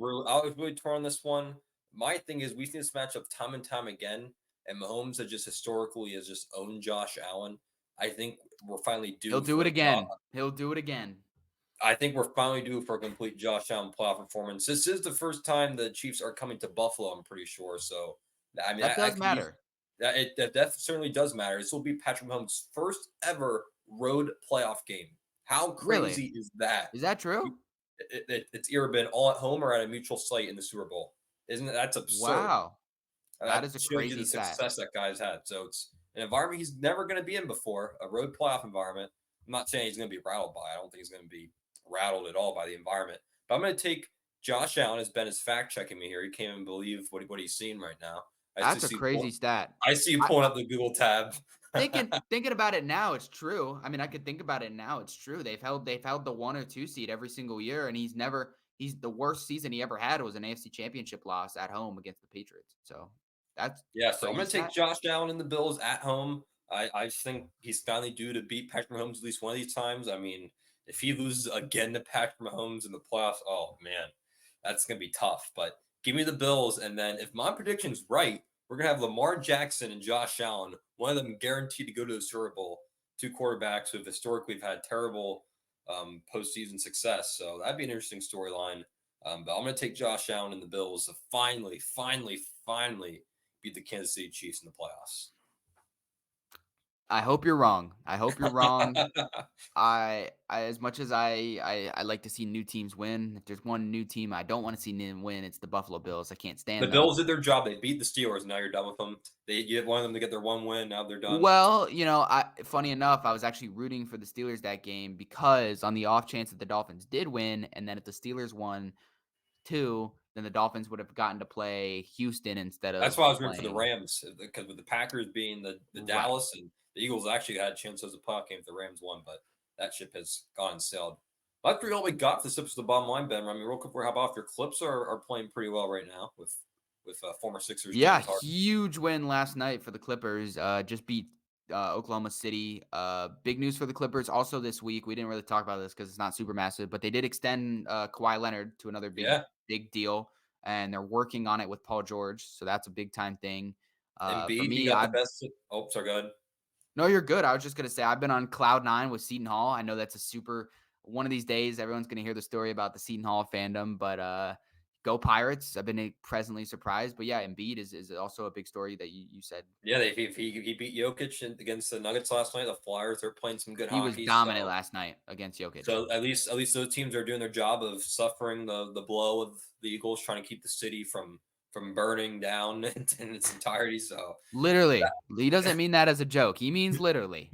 Speaker 1: really torn on this one. My thing is we've seen this matchup time and time again, and Mahomes has just historically has just owned Josh Allen. I think we're finally
Speaker 2: He'll
Speaker 1: due
Speaker 2: do it
Speaker 1: for a
Speaker 2: again. He'll do it again.
Speaker 1: I think we're finally due for a complete Josh Allen playoff performance. This is the first time the Chiefs are coming to Buffalo, I'm pretty sure. So, I mean,
Speaker 2: That
Speaker 1: I
Speaker 2: does
Speaker 1: could use
Speaker 2: matter.
Speaker 1: that certainly does matter. This will be Patrick Mahomes' first ever road playoff game. How
Speaker 2: Really?
Speaker 1: crazy is that?
Speaker 2: Is that true?
Speaker 1: It's either been all at home or at a neutral site in the Super Bowl. Isn't that that's absurd?
Speaker 2: Wow. That
Speaker 1: That
Speaker 2: is a
Speaker 1: shows you the
Speaker 2: crazy stat.
Speaker 1: success that guy's had. So it's an environment he's never going to be in before, a road playoff environment. I'm not saying he's going to be rattled by. I don't think he's going to be rattled at all by the environment. But I'm going to take Josh Allen, as Ben is fact checking me here. He can't even believe what he's seeing right now.
Speaker 2: That's a crazy stat.
Speaker 1: I see you
Speaker 2: I,
Speaker 1: pulling up the Google tab.
Speaker 2: thinking about it now, it's true. I mean, I could think about it now, it's true. They've held the 1 or 2 seed every single year, and he's the worst season he ever had was an AFC championship loss at home against the Patriots. So that's
Speaker 1: Yeah,
Speaker 2: a
Speaker 1: so I'm
Speaker 2: crazy
Speaker 1: going to take
Speaker 2: stat.
Speaker 1: Josh Allen and the Bills at home. I just think he's finally due to beat Patrick Mahomes at least one of these times. I mean, if he loses again to Patrick Mahomes in the playoffs, oh man, that's going to be tough. But give me the Bills, and then if my prediction's right, we're going to have Lamar Jackson and Josh Allen, one of them guaranteed to go to the Super Bowl. Two quarterbacks who have historically had terrible postseason success. So that'd be an interesting storyline. But I'm going to take Josh Allen and the Bills to finally beat the Kansas City Chiefs in the playoffs.
Speaker 2: I hope you're wrong. I hope you're wrong. I as much as I like to see new teams win, if there's one new team I don't want to see win, it's the Buffalo Bills. I can't
Speaker 1: The
Speaker 2: stand them.
Speaker 1: Bills did their job. They beat the Steelers. And now you're done with them. You wanted them to get their one win. Now they're done.
Speaker 2: Well, funny enough, I was actually rooting for the Steelers that game because on the off chance that the Dolphins did win, and then if the Steelers won too, then the Dolphins would have gotten to play Houston instead
Speaker 1: That's
Speaker 2: of
Speaker 1: why I was rooting for the
Speaker 2: playing.
Speaker 1: Rams because with the Packers being the
Speaker 2: Right.
Speaker 1: Dallas and the Eagles actually had a chance as a playoff game if the Rams won, but that ship has gone and sailed. That's really all we got for the steps to the bottom line, Ben. I mean, real quick, how about if your Clips are playing pretty well right now with former Sixers
Speaker 2: Yeah,
Speaker 1: James Harden.
Speaker 2: huge win last night for the Clippers. Just beat Oklahoma City. Big news for the Clippers also this week. We didn't really talk about this because it's not super massive, but they did extend Kawhi Leonard to another
Speaker 1: Yeah,
Speaker 2: big deal, and they're working on it with Paul George. So that's a big time thing. For
Speaker 1: Embiid, he
Speaker 2: me,
Speaker 1: got the
Speaker 2: I
Speaker 1: best. Oh, sorry, go ahead.
Speaker 2: no, you're good. I was just gonna say I've been on cloud nine with Seton Hall. I know that's a super one of these days. Everyone's gonna hear the story about the Seton Hall fandom, but go Pirates! I've been presently surprised, but yeah, Embiid is also a big story that you said
Speaker 1: Yeah, he beat Jokic against the Nuggets last night. The Flyers are playing some good
Speaker 2: he was
Speaker 1: hockey,
Speaker 2: dominant last night against Jokic.
Speaker 1: so at least those teams are doing their job of suffering the blow of the Eagles trying to keep the city from burning down in its entirety. So
Speaker 2: Literally, he doesn't mean that as a joke. He means literally.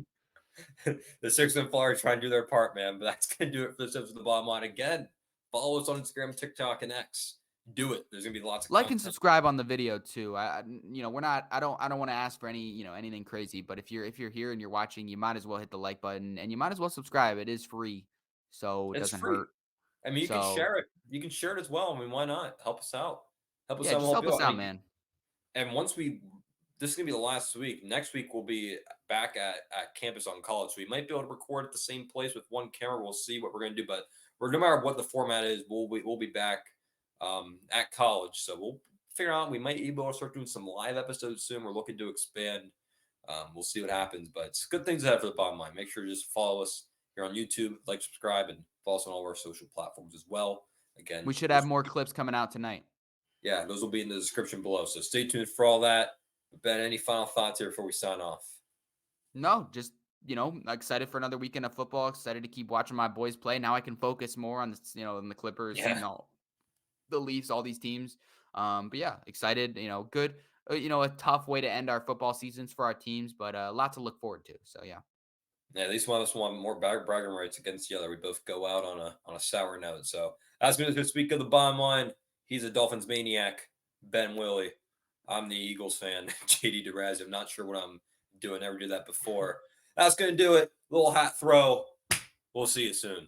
Speaker 1: the Sixers and Flyers trying to do their part, man. But that's gonna do it for the steps of the bottom line. Again, follow us on Instagram, TikTok, and X. Do it. There's gonna be lots of
Speaker 2: Like and
Speaker 1: content.
Speaker 2: subscribe on the video too. We're not. I don't want to ask for anything crazy. But if you're here and you're watching, you might as well hit the like button and you might as well subscribe. It is free, so it
Speaker 1: It's
Speaker 2: doesn't
Speaker 1: free.
Speaker 2: hurt.
Speaker 1: I mean, you can
Speaker 2: So
Speaker 1: share it. You can share it as well. I mean, why not? Help us out. Help us
Speaker 2: yeah,
Speaker 1: out. We'll
Speaker 2: just
Speaker 1: help
Speaker 2: help
Speaker 1: you
Speaker 2: us
Speaker 1: out. I
Speaker 2: out,
Speaker 1: mean,
Speaker 2: man.
Speaker 1: and once this is gonna be the last week. Next week we'll be back at campus on college. So we might be able to record at the same place with one camera. We'll see what we're gonna do, but we're no matter what the format is, we'll be back at college. So we'll figure out. We might be able to start doing some live episodes soon. We're looking to expand. We'll see what happens, but it's good things ahead for the bottom line. Make sure to just follow us here on YouTube, like, subscribe, and follow us on all of our social platforms as well. Again,
Speaker 2: We should have
Speaker 1: those
Speaker 2: more clips coming out tonight.
Speaker 1: yeah, those will be in the description below. So stay tuned for all that. But Ben, any final thoughts here before we sign off?
Speaker 2: No, just, excited for another weekend of football, excited to keep watching my boys play. Now I can focus more on on the Clippers,
Speaker 1: Yeah.
Speaker 2: seeing all the Leafs, all these teams. But yeah, excited, good. A tough way to end our football seasons for our teams, but a lot to look forward to. So yeah.
Speaker 1: Yeah, at least one of us want more bragging rights against the other. We both go out on a sour note. So that's going to speak of the bottom line. He's a Dolphins maniac, Ben Willey. I'm the Eagles fan, JD Dorazio. I'm not sure what I'm doing. Never did that before. That's going to do it. Little hat throw. We'll see you soon.